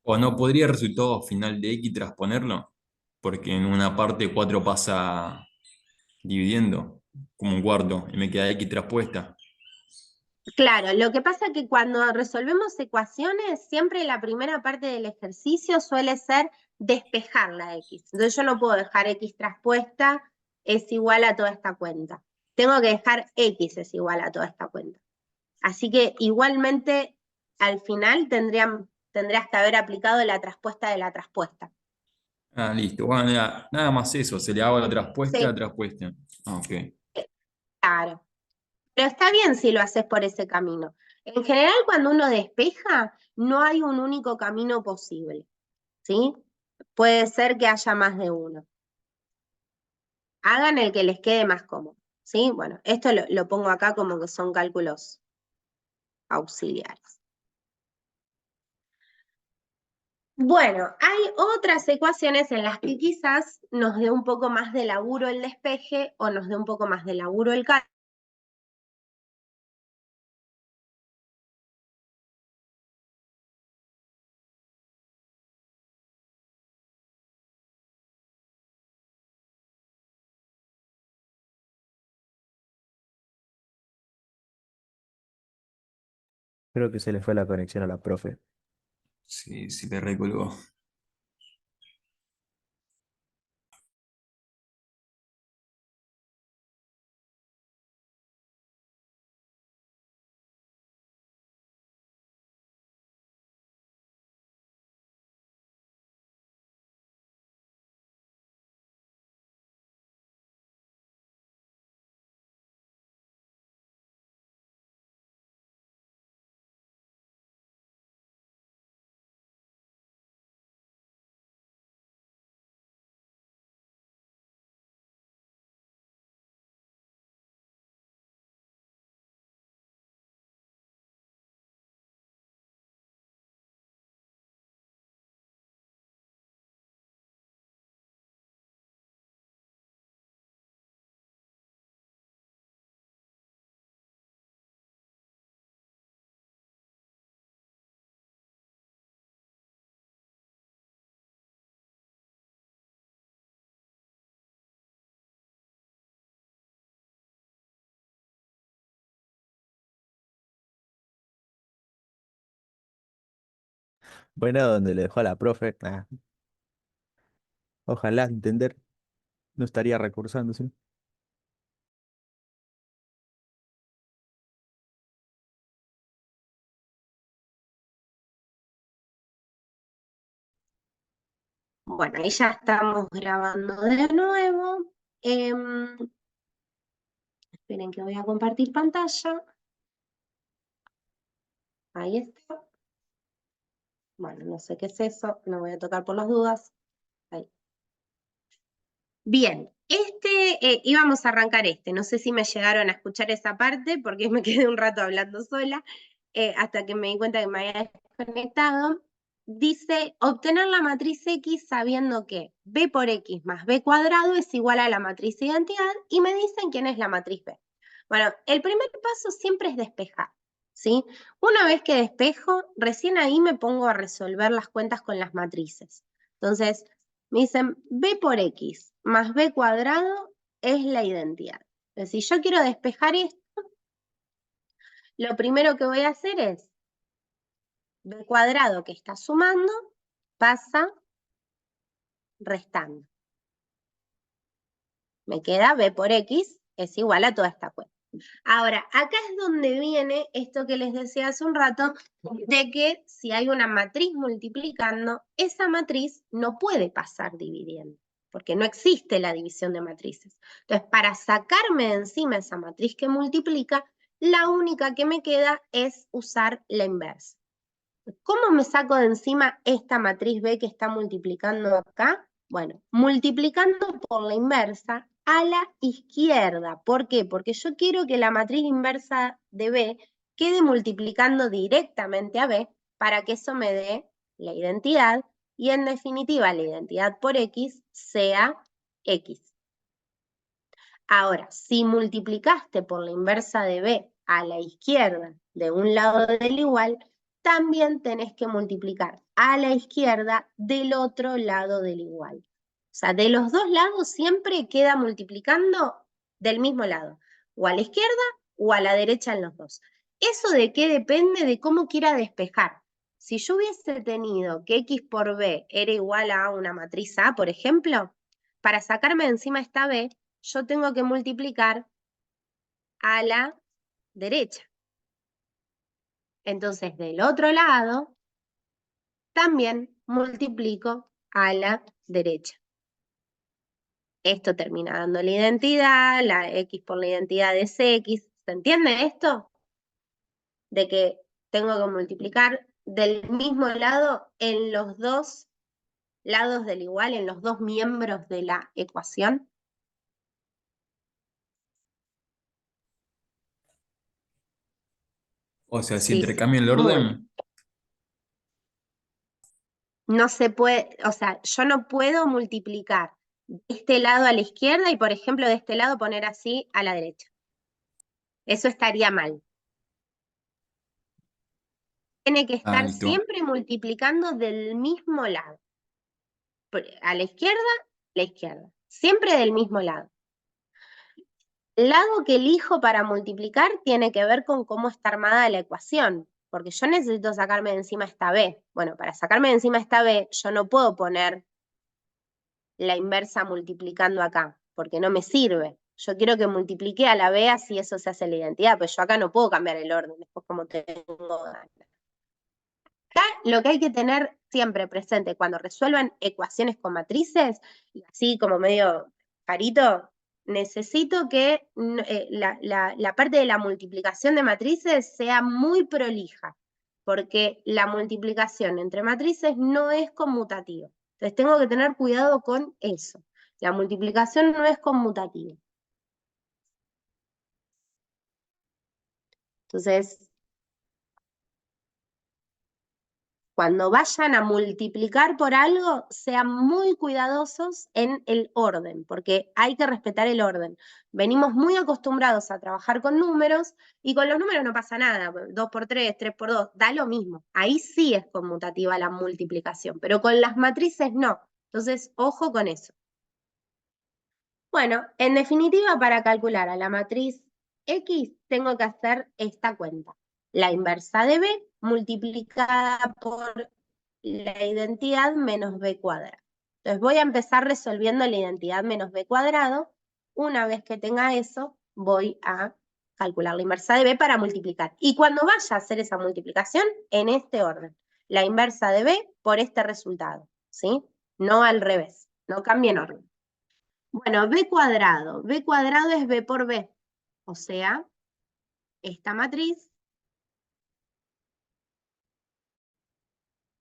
¿O no podría el resultado final de x transponerlo? Porque en una parte 4 pasa dividiendo como 1/4 y me queda x traspuesta. Claro, lo que pasa es que cuando resolvemos ecuaciones, siempre la primera parte del ejercicio suele ser despejar la X. Entonces yo no puedo dejar X traspuesta es igual a toda esta cuenta. Tengo que dejar X es igual a toda esta cuenta. Así que igualmente al final tendrías que haber aplicado la traspuesta de la traspuesta. Ah, listo. Bueno, nada más eso. Se le hago la traspuesta a Sí, la traspuesta. Ah, ok. claro. Pero está bien si lo haces por ese camino. En general, cuando uno despeja, no hay un único camino posible, ¿sí? Puede ser que haya más de uno. Hagan el que les quede más cómodo, ¿sí? Bueno, esto lo pongo acá como que son cálculos auxiliares. Bueno, hay otras ecuaciones en las que quizás nos dé un poco más de laburo el despeje o nos dé un poco más de laburo el cálculo. Creo que se le fue la conexión a la profe. Sí, sí le recolgó. Bueno, donde le dejó a la profe. Ojalá entender. No estaría recursándose. Bueno, ahí ya estamos grabando de nuevo. Esperen que voy a compartir pantalla. Ahí está. Bueno, no sé qué es eso, no voy a tocar por las dudas. Ahí. Bien, íbamos a arrancar no sé si me llegaron a escuchar esa parte porque me quedé un rato hablando sola, hasta que me di cuenta que me había desconectado. Dice, obtener la matriz X sabiendo que B por X más B cuadrado es igual a la matriz identidad y me dicen quién es la matriz B. Bueno, el primer paso siempre es despejar, ¿sí? Una vez que despejo, recién ahí me pongo a resolver las cuentas con las matrices. Entonces, me dicen B por X más B cuadrado es la identidad. Entonces, si yo quiero despejar esto, lo primero que voy a hacer es B cuadrado que está sumando, pasa restando. Me queda B por X es igual a toda esta cuenta. Ahora, acá es donde viene esto que les decía hace un rato, de que si hay una matriz multiplicando, esa matriz no puede pasar dividiendo, porque no existe la división de matrices. Entonces, para sacarme de encima esa matriz que multiplica, la única que me queda es usar la inversa. ¿Cómo me saco de encima esta matriz B que está multiplicando acá? Bueno, multiplicando por la inversa a la izquierda. ¿Por qué? Porque yo quiero que la matriz inversa de B quede multiplicando directamente a B para que eso me dé la identidad y en definitiva la identidad por X sea X. Ahora, si multiplicaste por la inversa de B a la izquierda de un lado del igual, también tenés que multiplicar a la izquierda del otro lado del igual. O sea, de los dos lados siempre queda multiplicando del mismo lado, o a la izquierda o a la derecha en los dos. ¿Eso de qué depende? De cómo quiera despejar. Si yo hubiese tenido que X por B era igual a una matriz A, por ejemplo, para sacarme de encima esta B, yo tengo que multiplicar a la derecha. Entonces, del otro lado, también multiplico a la derecha. Esto termina dando la identidad, la X por la identidad es X. ¿Se entiende esto? De que tengo que multiplicar del mismo lado en los dos lados del igual, en los dos miembros de la ecuación. O sea, si Sí, intercambio el muy bien. orden, No se puede, o sea, yo no puedo multiplicar de este lado a la izquierda y, por ejemplo, de este lado poner así a la derecha. Eso estaría mal. Tiene que estar listo. siempre multiplicando del mismo lado. A la izquierda. Siempre del mismo lado. El lado que elijo para multiplicar tiene que ver con cómo está armada la ecuación, porque yo necesito sacarme de encima esta B. Bueno, para sacarme de encima esta B, yo no puedo poner la inversa multiplicando acá, porque no me sirve. Yo quiero que multiplique a la B, así eso se hace la identidad, pues yo acá no puedo cambiar el orden, después como tengo ganas. Acá lo que hay que tener siempre presente cuando resuelvan ecuaciones con matrices, y así como medio carito, necesito que la parte de la multiplicación de matrices sea muy prolija, porque la multiplicación entre matrices no es conmutativa. Entonces tengo que tener cuidado con eso. La multiplicación no es conmutativa. Entonces, cuando vayan a multiplicar por algo, sean muy cuidadosos en el orden, porque hay que respetar el orden. Venimos muy acostumbrados a trabajar con números y con los números no pasa nada, 2 por 3, 3 por 2, da lo mismo. Ahí sí es conmutativa la multiplicación, pero con las matrices no. Entonces, ojo con eso. Bueno, en definitiva, para calcular a la matriz X, tengo que hacer esta cuenta. La inversa de B multiplicada por la identidad menos B cuadrado. Entonces voy a empezar resolviendo la identidad menos B cuadrado. Una vez que tenga eso, voy a calcular la inversa de B para multiplicar. Y cuando vaya a hacer esa multiplicación, en este orden. La inversa de B por este resultado, ¿sí? No al revés, no cambien orden. Bueno, B cuadrado es B por B, o sea, esta matriz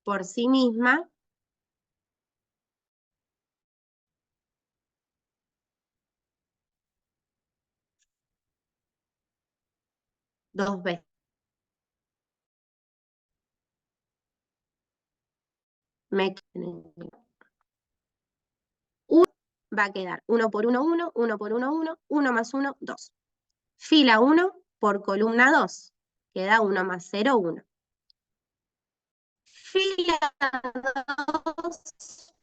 por sí misma dos veces. Va a quedar 1 por 1, 1, 1 por 1, 1, 1 más 1, 2. Fila 1 por columna 2, queda 1 más 0, 1. Fila 2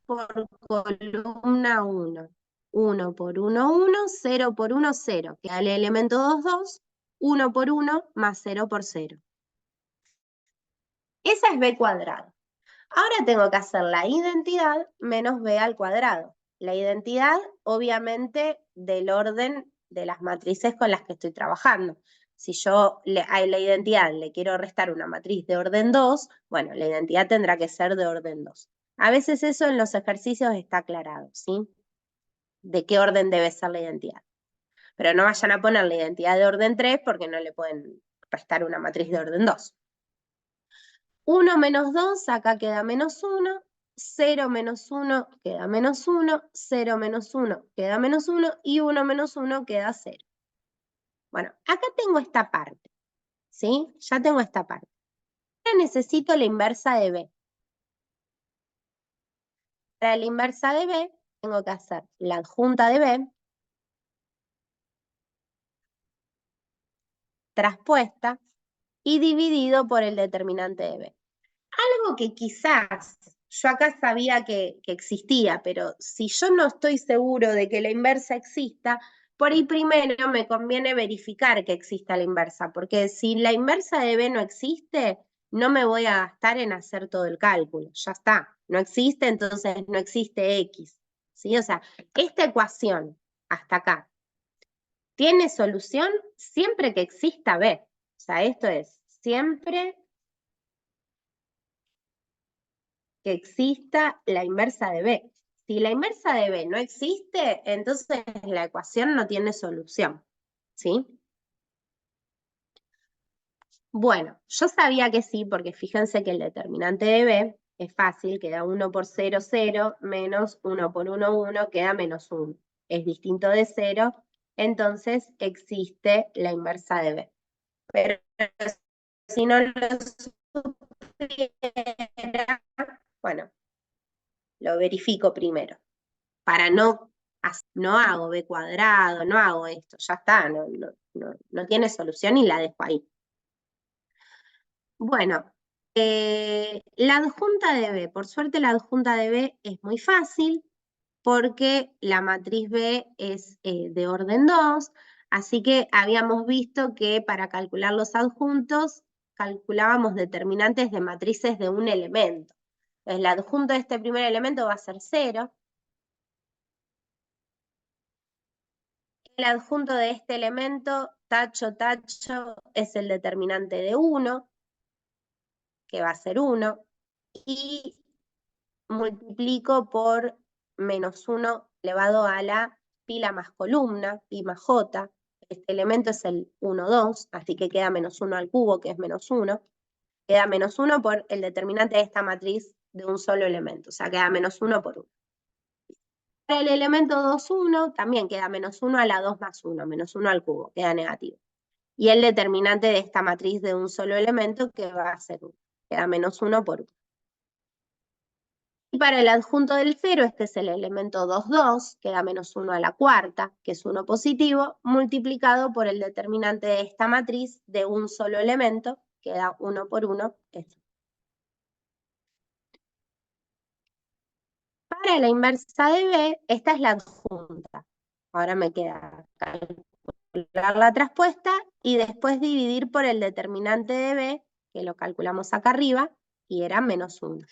por columna 1, 1 por 1, 1, 0 por 1, 0. Queda el elemento 2, 2, 1 por 1 más 0 por 0. Esa es b cuadrado. Ahora tengo que hacer la identidad menos b al cuadrado. La identidad, obviamente, del orden de las matrices con las que estoy trabajando. Si yo a la identidad le quiero restar una matriz de orden 2, bueno, la identidad tendrá que ser de orden 2. A veces eso en los ejercicios está aclarado, ¿sí? De qué orden debe ser la identidad. Pero no vayan a poner la identidad de orden 3 porque no le pueden restar una matriz de orden 2. 1 menos 2, acá queda menos 1, 0 menos 1 queda menos 1, 0 menos 1 queda menos 1 y 1 menos 1 queda 0. Bueno, acá tengo esta parte, ¿sí? Ya tengo esta parte. Ahora necesito la inversa de b. Para la inversa de b, tengo que hacer la adjunta de b traspuesta y dividido por el determinante de b. Algo que quizás yo acá sabía que existía, pero si yo no estoy seguro de que la inversa exista, por ahí primero me conviene verificar que exista la inversa, porque si la inversa de b no existe, no me voy a gastar en hacer todo el cálculo, ya está, no existe, entonces no existe x, ¿sí? O sea, esta ecuación hasta acá tiene solución siempre que exista b, o sea, esto es siempre que exista la inversa de b. Si la inversa de b no existe, entonces la ecuación no tiene solución, ¿sí? Bueno, yo sabía que sí, porque fíjense que el determinante de b es fácil, queda 1 por 0, 0, menos 1 por 1, 1, queda menos 1. Es distinto de 0, entonces existe la inversa de b. Pero si no lo supiera, bueno, lo verifico primero. Para no hago b cuadrado, no hago esto, ya está, no tiene solución y la dejo ahí. Bueno, la adjunta de b, por suerte la adjunta de b es muy fácil porque la matriz b es de orden 2, así que habíamos visto que para calcular los adjuntos calculábamos determinantes de matrices de un elemento. Entonces, la adjunta de este primer elemento va a ser 0. El adjunto de este elemento, tacho, tacho, es el determinante de 1, que va a ser 1, y multiplico por menos 1 elevado a la pila más columna, pi más j. Este elemento es el 1, 2, así que queda menos 1 al cubo, que es menos 1. Queda menos 1 por el determinante de esta matriz de un solo elemento, o sea, queda menos 1 por 1. Para el elemento 2, 1, también queda menos 1 a la 2 más 1, menos 1 al cubo, queda negativo. Y el determinante de esta matriz de un solo elemento, que va a ser 1, queda menos 1 por 1. Y para el adjunto del 0, este es el elemento 2, 2, queda menos 1 a la cuarta, que es 1 positivo, multiplicado por el determinante de esta matriz de un solo elemento, queda 1 por 1, esto. Para la inversa de b, esta es la adjunta. Ahora me queda calcular la traspuesta y después dividir por el determinante de b, que lo calculamos acá arriba, y era menos 1.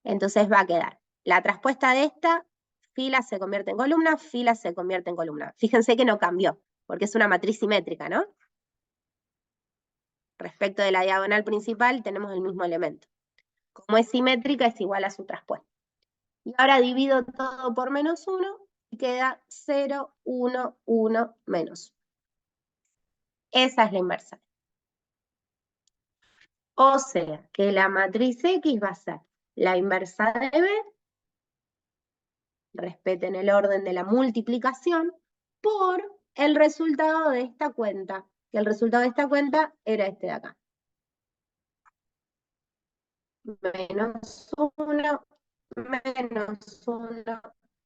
Entonces va a quedar la traspuesta de esta, fila se convierte en columna, fila se convierte en columna. Fíjense que no cambió, porque es una matriz simétrica, ¿no? Respecto de la diagonal principal tenemos el mismo elemento. Como es simétrica, es igual a su traspuesta. Y ahora divido todo por menos 1 y queda 0, 1, 1, menos 1. Esa es la inversa. O sea, que la matriz X va a ser la inversa de B, respeten el orden de la multiplicación, por el resultado de esta cuenta, que el resultado de esta cuenta era este de acá. Menos 1, menos 1,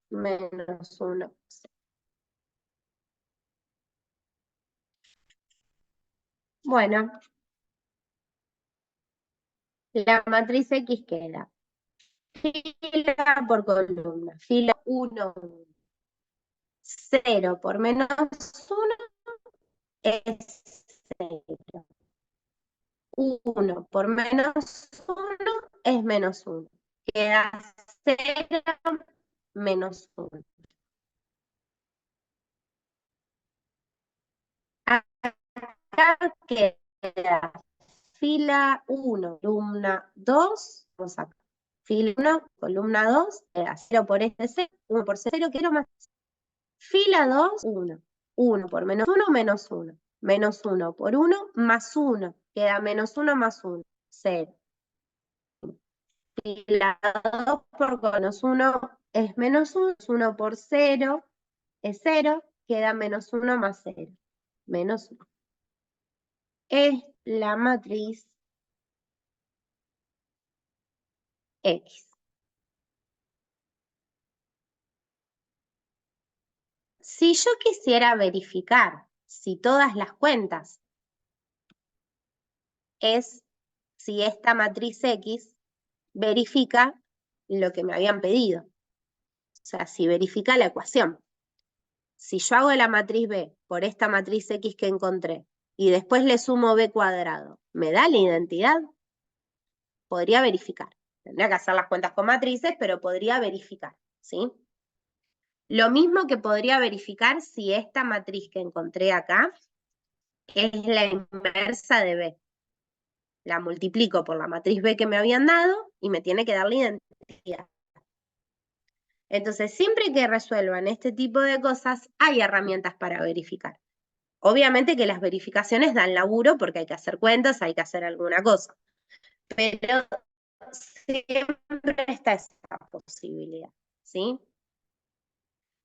menos 1. Bueno, la matriz X queda fila por columna. Fila 1, 0 por menos 1 es 0. 1 por menos 1 es menos 1. Queda 0 menos 1. Acá queda fila 1, columna 2, vamos acá. Fila 1, columna 2, queda 0 por este 0, 1 por 0, quiero más. Fila 2, 1. 1 por menos 1, menos 1. Menos 1 por 1, más 1. Queda menos 1 más 1, 0. Fila 2 por menos 1 es menos 1. 1 por 0 es 0. Queda menos 1 más 0. Menos 1. Es la matriz X. Si yo quisiera verificar si todas las cuentas es si esta matriz X verifica lo que me habían pedido. O sea, si verifica la ecuación. Si yo hago la matriz B por esta matriz X que encontré y después le sumo B cuadrado, ¿me da la identidad? Podría verificar. Tendría que hacer las cuentas con matrices, pero podría verificar, ¿sí? Lo mismo que podría verificar si esta matriz que encontré acá es la inversa de B. La multiplico por la matriz B que me habían dado y me tiene que dar la identidad. Entonces, siempre que resuelvan este tipo de cosas, hay herramientas para verificar. Obviamente que las verificaciones dan laburo porque hay que hacer cuentas, hay que hacer alguna cosa. Pero siempre está esa posibilidad, ¿sí?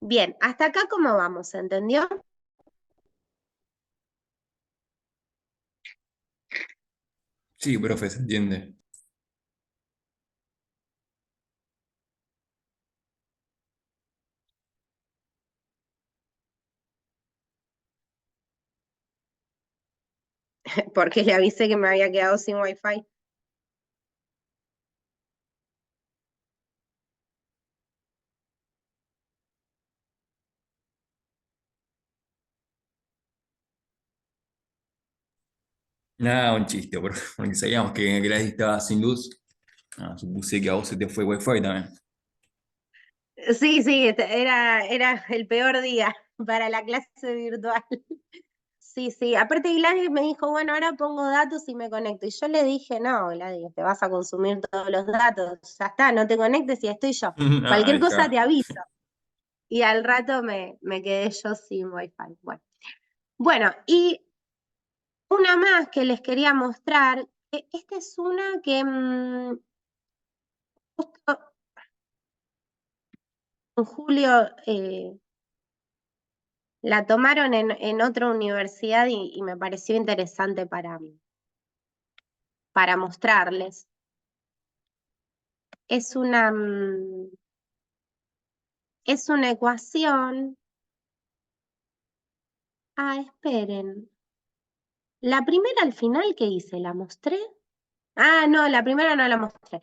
Bien, hasta acá cómo vamos, ¿se entendió? Sí, profe, se entiende. Porque le avisé que me había quedado sin wifi. Nada, un chiste, profe, porque sabíamos que Gladys estaba sin luz. Ah, supuse que a vos se te fue wifi también. Sí, era el peor día para la clase virtual. Sí, sí. Aparte Gladys me dijo, bueno, ahora pongo datos y me conecto. Y yo le dije, no, Gladys, te vas a consumir todos los datos. Ya está, no te conectes y estoy yo. Cualquier cosa Acá. te aviso. Y al rato me quedé yo sin wifi. Bueno, y una más que les quería mostrar. Esta es una que justo en julio la tomaron en otra universidad y me pareció interesante para mostrarles. Es una ecuación. Ah, esperen. La primera al final, ¿qué hice? ¿La mostré? Ah, no, la primera no la mostré.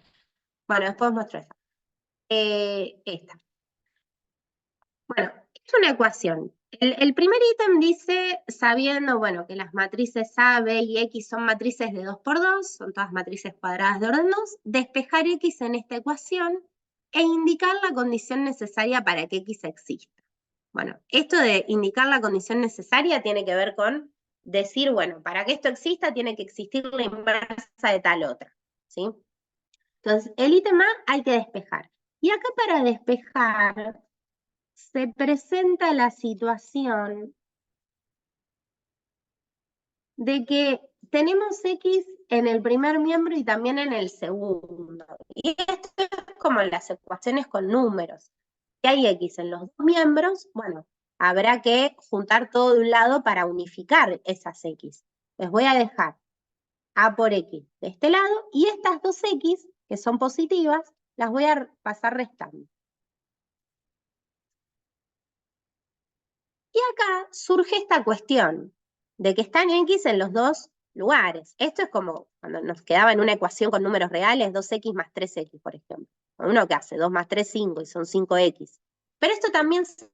Bueno, después muestro esa. Esta. Bueno, es una ecuación. El primer ítem dice, sabiendo, bueno, que las matrices A, B y X son matrices de 2 por 2, son todas matrices cuadradas de orden 2, despejar X en esta ecuación e indicar la condición necesaria para que X exista. Bueno, esto de indicar la condición necesaria tiene que ver con decir, bueno, para que esto exista tiene que existir la inversa de tal otra, ¿sí? Entonces, el ítem A hay que despejar. Y acá para despejar se presenta la situación de que tenemos X en el primer miembro y también en el segundo. Y esto es como las ecuaciones con números. Si hay X en los dos miembros, bueno, habrá que juntar todo de un lado para unificar esas X. Les voy a dejar A por X de este lado y estas dos X, que son positivas, las voy a pasar restando. Y acá surge esta cuestión de que están X en los dos lugares. Esto es como cuando nos quedaba en una ecuación con números reales, 2X más 3X, por ejemplo. Uno que hace 2 más 3, 5, y son 5X. Pero esto también se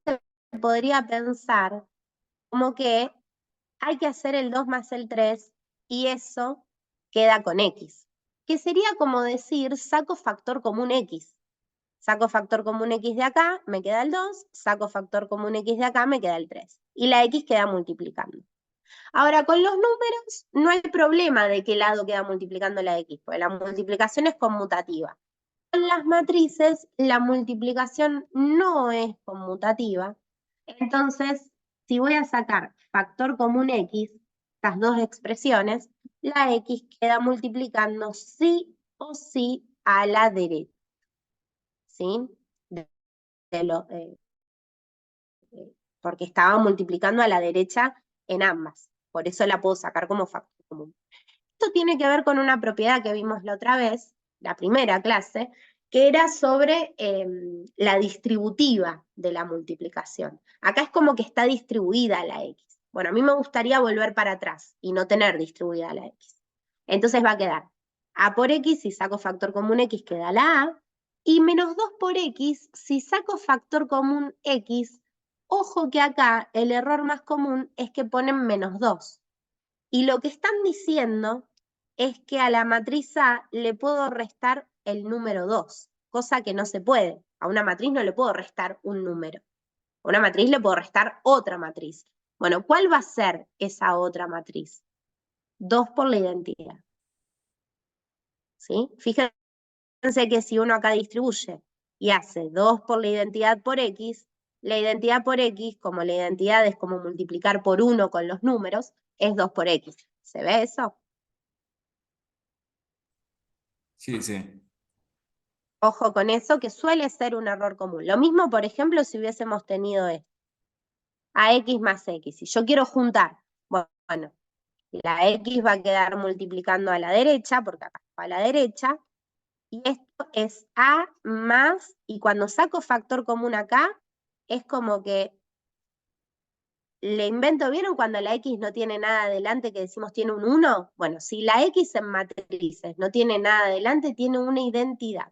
podría pensar como que hay que hacer el 2 más el 3 y eso queda con X. Que sería como decir, saco factor común X. Saco factor común X de acá, me queda el 2, saco factor común X de acá, me queda el 3. Y la X queda multiplicando. Ahora, con los números no hay problema de qué lado queda multiplicando la X, porque la multiplicación es conmutativa. Con las matrices, la multiplicación no es conmutativa. Entonces, si voy a sacar factor común X, estas dos expresiones, la X queda multiplicando sí o sí a la derecha. ¿Sí? Porque estaba multiplicando a la derecha en ambas. Por eso la puedo sacar como factor común. Esto tiene que ver con una propiedad que vimos la otra vez, la primera clase, que era sobre la distributiva de la multiplicación. Acá es como que está distribuida la X. Bueno, a mí me gustaría volver para atrás y no tener distribuida la X. Entonces va a quedar A por X, si saco factor común X, queda la A, y menos 2 por X, si saco factor común X, ojo que acá el error más común es que ponen menos 2. Y lo que están diciendo es que a la matriz A le puedo restar el número 2, cosa que no se puede. A una matriz no le puedo restar un número. A una matriz le puedo restar otra matriz. Bueno, ¿cuál va a ser esa otra matriz? 2 por la identidad. ¿Sí? Fíjense que si uno acá distribuye y hace 2 por la identidad por X, la identidad por X, como la identidad es como multiplicar por 1 con los números, es 2 por X. ¿Se ve eso? Sí, sí. Ojo con eso, que suele ser un error común. Lo mismo, por ejemplo, si hubiésemos tenido esto. AX más X. Si yo quiero juntar, bueno, la X va a quedar multiplicando a la derecha, porque acá va a la derecha, y esto es A más, y cuando saco factor común acá, es como que le invento, ¿vieron cuando la X no tiene nada adelante que decimos tiene un 1? Bueno, si la X en matrices no tiene nada adelante, tiene una identidad.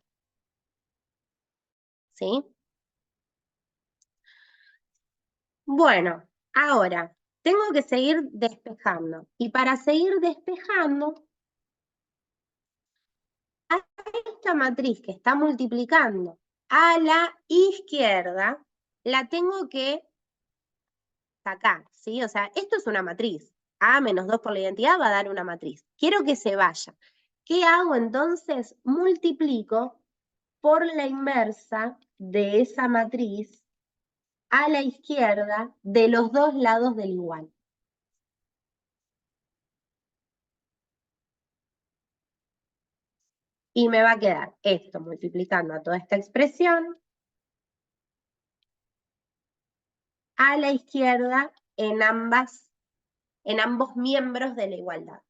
¿Sí? Bueno, ahora tengo que seguir despejando. Y para seguir despejando, a esta matriz que está multiplicando a la izquierda, la tengo que sacar, ¿sí? O sea, esto es una matriz. A menos 2 por la identidad va a dar una matriz. Quiero que se vaya. ¿Qué hago entonces? Multiplico por la inversa de esa matriz a la izquierda de los dos lados del igual. Y me va a quedar esto multiplicando a toda esta expresión a la izquierda en ambos miembros de la igualdad.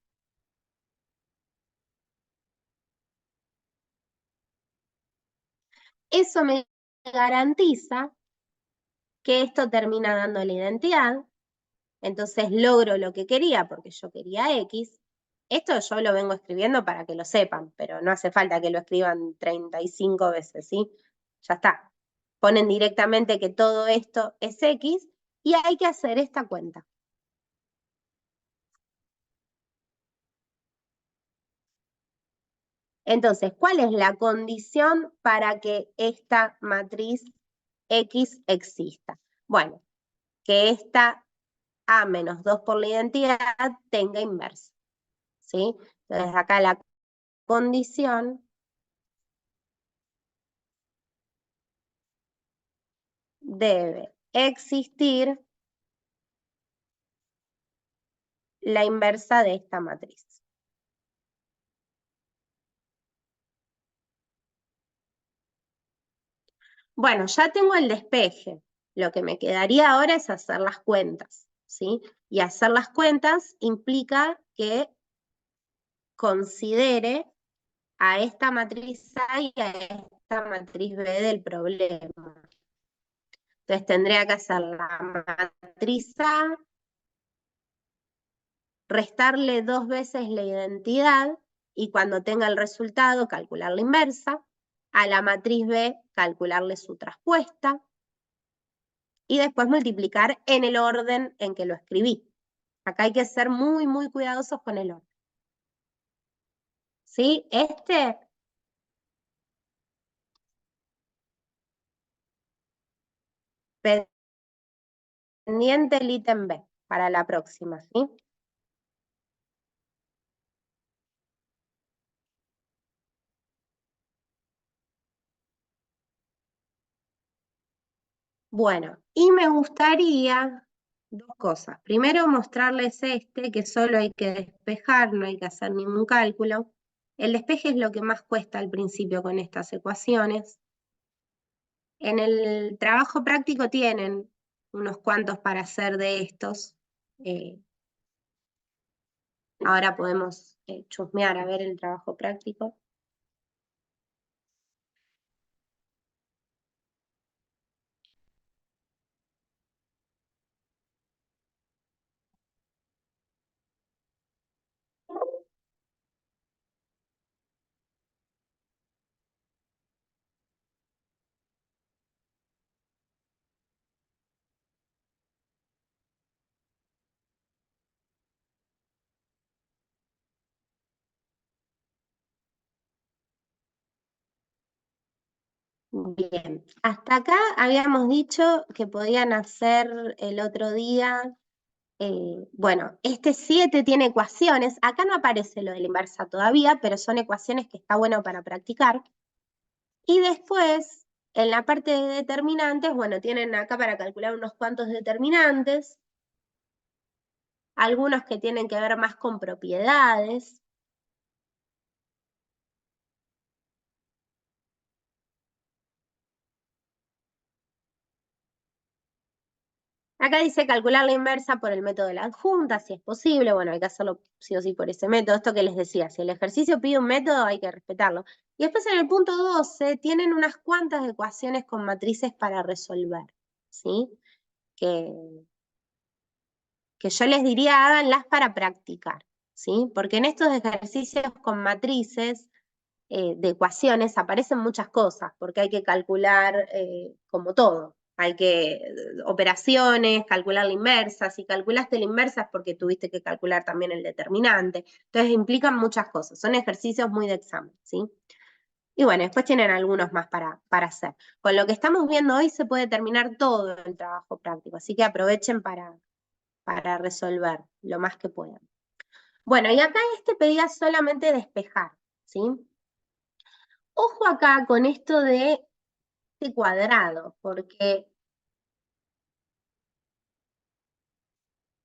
Eso me garantiza que esto termina dando la identidad, entonces logro lo que quería porque yo quería X. Esto yo lo vengo escribiendo para que lo sepan, pero no hace falta que lo escriban 35 veces, ¿sí? Ya está. Ponen directamente que todo esto es X y hay que hacer esta cuenta. Entonces, ¿cuál es la condición para que esta matriz X exista? Bueno, que esta A menos 2 por la identidad tenga inversa. ¿Sí? Entonces, acá la condición debe existir la inversa de esta matriz. Bueno, ya tengo el despeje. Lo que me quedaría ahora es hacer las cuentas, ¿sí? Y hacer las cuentas implica que considere a esta matriz A y a esta matriz B del problema. Entonces tendría que hacer la matriz A, restarle 2 veces la identidad y cuando tenga el resultado calcular la inversa, a la matriz B calcularle su traspuesta y después multiplicar en el orden en que lo escribí. Acá hay que ser muy, muy cuidadosos con el orden. ¿Sí? Pendiente el ítem B para la próxima, ¿sí? Bueno, y me gustaría 2 cosas. Primero mostrarles que solo hay que despejar, no hay que hacer ningún cálculo. El despeje es lo que más cuesta al principio con estas ecuaciones. En el trabajo práctico tienen unos cuantos para hacer de estos. Ahora podemos chusmear a ver el trabajo práctico. Bien, hasta acá habíamos dicho que podían hacer el otro día, bueno, este 7 tiene ecuaciones, acá no aparece lo de la inversa todavía, pero son ecuaciones que está bueno para practicar. Y después, en la parte de determinantes, bueno, tienen acá para calcular unos cuantos determinantes, algunos que tienen que ver más con propiedades. Acá dice calcular la inversa por el método de la adjunta, si es posible. Bueno, hay que hacerlo sí o sí por ese método. Esto que les decía, si el ejercicio pide un método, hay que respetarlo. Y después en el punto 12 tienen unas cuantas ecuaciones con matrices para resolver, ¿sí? Que yo les diría háganlas para practicar, ¿sí? Porque en estos ejercicios con matrices de ecuaciones aparecen muchas cosas, porque hay que calcular como todo. Hay que operaciones, calcular la inversa. Si calculaste la inversa es porque tuviste que calcular también el determinante. Entonces implican muchas cosas. Son ejercicios muy de examen, ¿sí? Y bueno, después tienen algunos más para hacer. Con lo que estamos viendo hoy se puede terminar todo el trabajo práctico, así que aprovechen para resolver lo más que puedan. Bueno, y acá pedía solamente despejar, ¿sí? Ojo acá con esto de este cuadrado, porque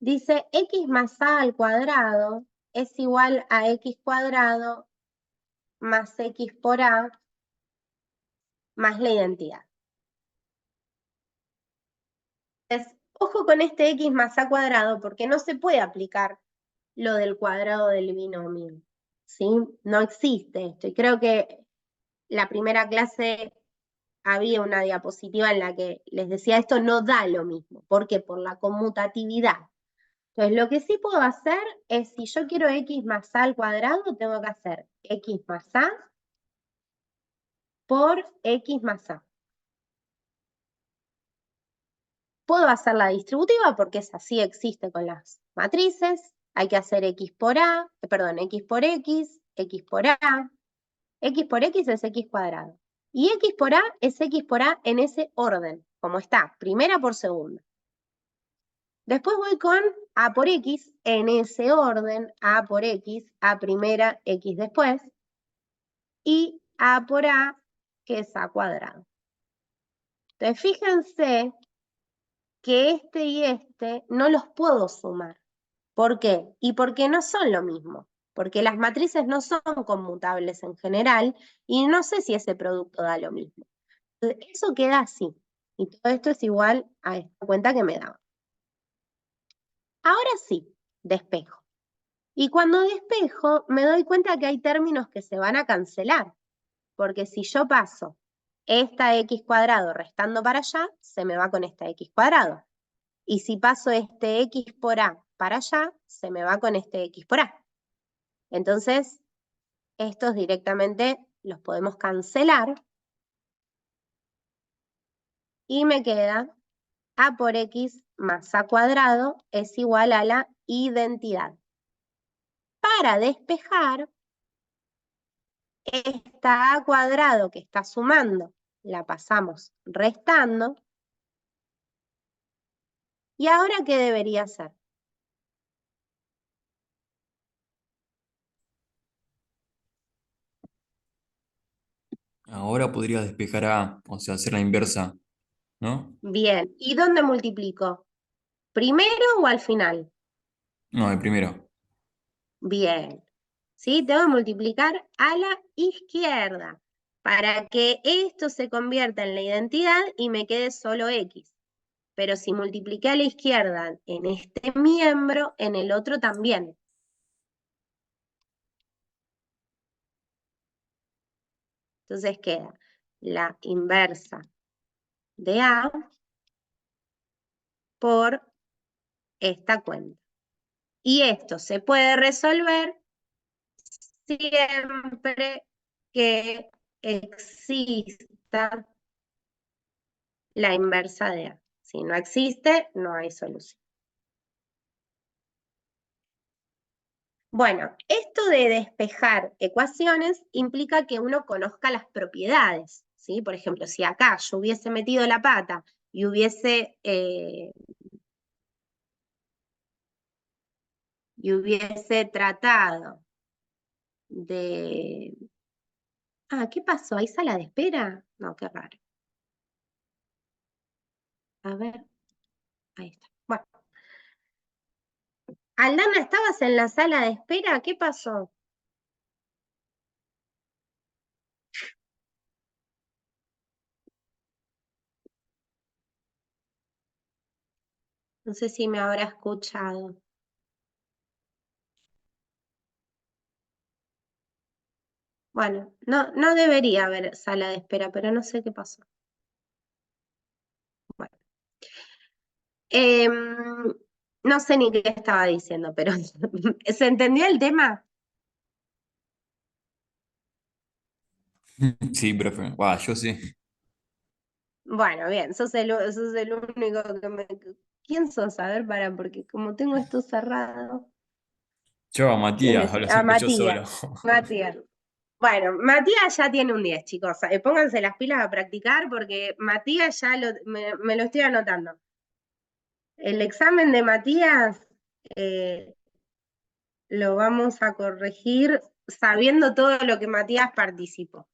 dice x más a al cuadrado es igual a x cuadrado más x por a más la identidad. Entonces, ojo con este x más a cuadrado porque no se puede aplicar lo del cuadrado del binomio, ¿sí? No existe esto. Y creo que la primera clase había una diapositiva en la que les decía esto no da lo mismo. ¿Por qué? Por la conmutatividad. Entonces, lo que sí puedo hacer es, si yo quiero x más a al cuadrado, tengo que hacer x más a por x más a. Puedo hacer la distributiva porque esa sí existe con las matrices. Hay que hacer x por a, perdón, x por x por a. X por x es x cuadrado. Y x por a es x por a en ese orden, como está, primera por segunda. Después voy con a por x en ese orden, a por x, a primera, x después, y a por a, que es a cuadrado. Entonces, fíjense que este y este no los puedo sumar. ¿Por qué? Y porque no son lo mismo. Porque las matrices no son conmutables en general y no sé si ese producto da lo mismo. Eso queda así. Y todo esto es igual a esta cuenta que me daba. Ahora sí, despejo. Y cuando despejo, me doy cuenta que hay términos que se van a cancelar. Porque si yo paso esta x cuadrado restando para allá, se me va con esta x cuadrado. Y si paso este x por a para allá, se me va con este x por a. Entonces, estos directamente los podemos cancelar. Y me queda a por x más a cuadrado es igual a la identidad. Para despejar, esta a cuadrado que está sumando, la pasamos restando. ¿Y ahora qué debería hacer? Ahora podría despejar A, o sea, hacer la inversa, ¿no? Bien, ¿y dónde multiplico? ¿Primero o al final? No, el primero. Bien, ¿sí? Tengo que multiplicar a la izquierda para que esto se convierta en la identidad y me quede solo x. Pero si multipliqué a la izquierda en este miembro, en el otro también. Entonces queda la inversa de A por esta cuenta. Y esto se puede resolver siempre que exista la inversa de A. Si no existe, no hay solución. Bueno, esto de despejar ecuaciones implica que uno conozca las propiedades, ¿sí? Por ejemplo, si acá yo hubiese metido la pata y hubiese tratado de... Ah, ¿qué pasó? ¿Hay sala de espera? No, qué raro. A ver, ahí está. Bueno. Aldana, ¿estabas en la sala de espera? ¿Qué pasó? No sé si me habrá escuchado. Bueno, no debería haber sala de espera, pero no sé qué pasó. Bueno. No sé ni qué estaba diciendo, pero ¿se entendió el tema? Sí, profe. Bah, yo sí. Bueno, bien, sos el único que me... ¿Quién sos? A ver, porque como tengo esto cerrado... Yo a ¿Quién Matías, es? hablo Ah, siempre yo Matías. solo. Matías. Bueno, Matías ya tiene un 10, chicos. Pónganse las pilas a practicar porque Matías ya me lo estoy anotando. El examen de Matías lo vamos a corregir sabiendo todo lo que Matías participó.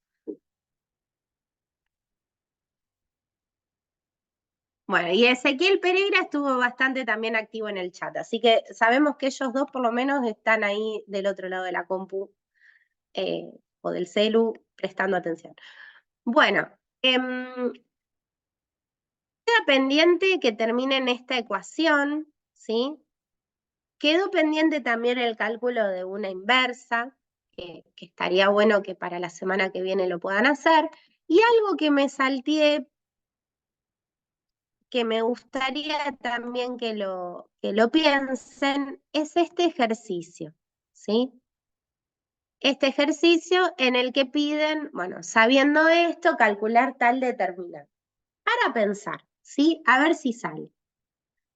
Bueno, y Ezequiel Pereira estuvo bastante también activo en el chat, así que sabemos que ellos dos por lo menos están ahí del otro lado de la compu o del celu prestando atención. Bueno, queda pendiente que terminen esta ecuación, ¿sí? Quedó pendiente también el cálculo de una inversa, que estaría bueno que para la semana que viene lo puedan hacer. Y algo que me salteé, que me gustaría también que lo piensen, es este ejercicio, ¿sí? Este ejercicio en el que piden, bueno, sabiendo esto, calcular tal determinante. Para pensar, ¿sí? A ver si sale.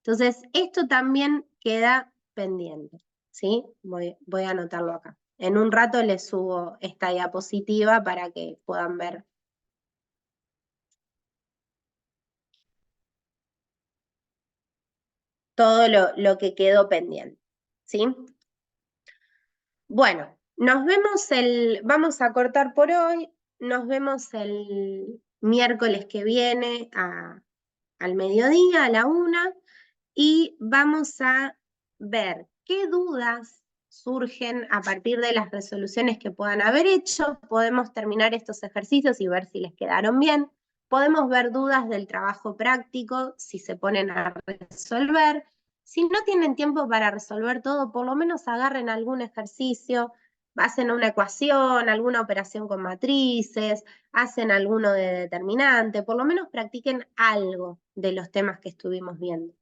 Entonces, esto también queda pendiente, ¿sí? Voy a anotarlo acá. En un rato les subo esta diapositiva para que puedan ver todo lo que quedó pendiente, ¿sí? Bueno, nos vemos vamos a cortar por hoy, nos vemos el miércoles que viene al mediodía, a la 1, y vamos a ver qué dudas surgen a partir de las resoluciones que puedan haber hecho. Podemos terminar estos ejercicios y ver si les quedaron bien. Podemos ver dudas del trabajo práctico si se ponen a resolver. Si no tienen tiempo para resolver todo, por lo menos agarren algún ejercicio, hacen una ecuación, alguna operación con matrices, hacen alguno de determinante, por lo menos practiquen algo de los temas que estuvimos viendo.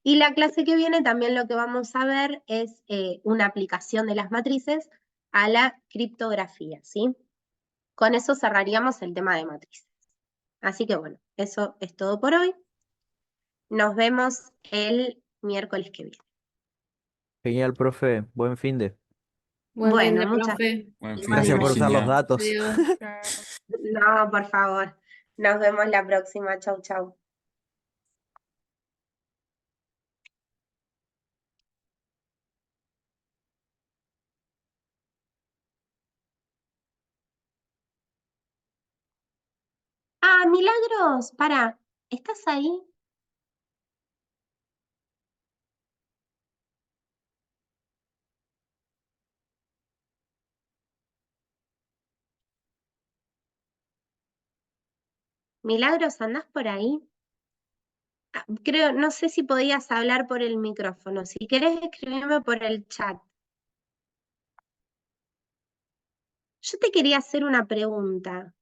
Y la clase que viene también lo que vamos a ver es una aplicación de las matrices a la criptografía, ¿sí? Con eso cerraríamos el tema de matrices. Así que bueno, eso es todo por hoy. Nos vemos el miércoles que viene. Genial, profe. Buen fin de. Buen fin Bueno, de, muchas profe. Buen fin de, Gracias por usar los Virginia. datos. Adiós. No, por favor. Nos vemos la próxima. Chau, chau. Ah, Milagros, para, ¿estás ahí? Milagros, ¿andás por ahí? Ah, creo, no sé si podías hablar por el micrófono. Si querés escribirme por el chat. Yo te quería hacer una pregunta.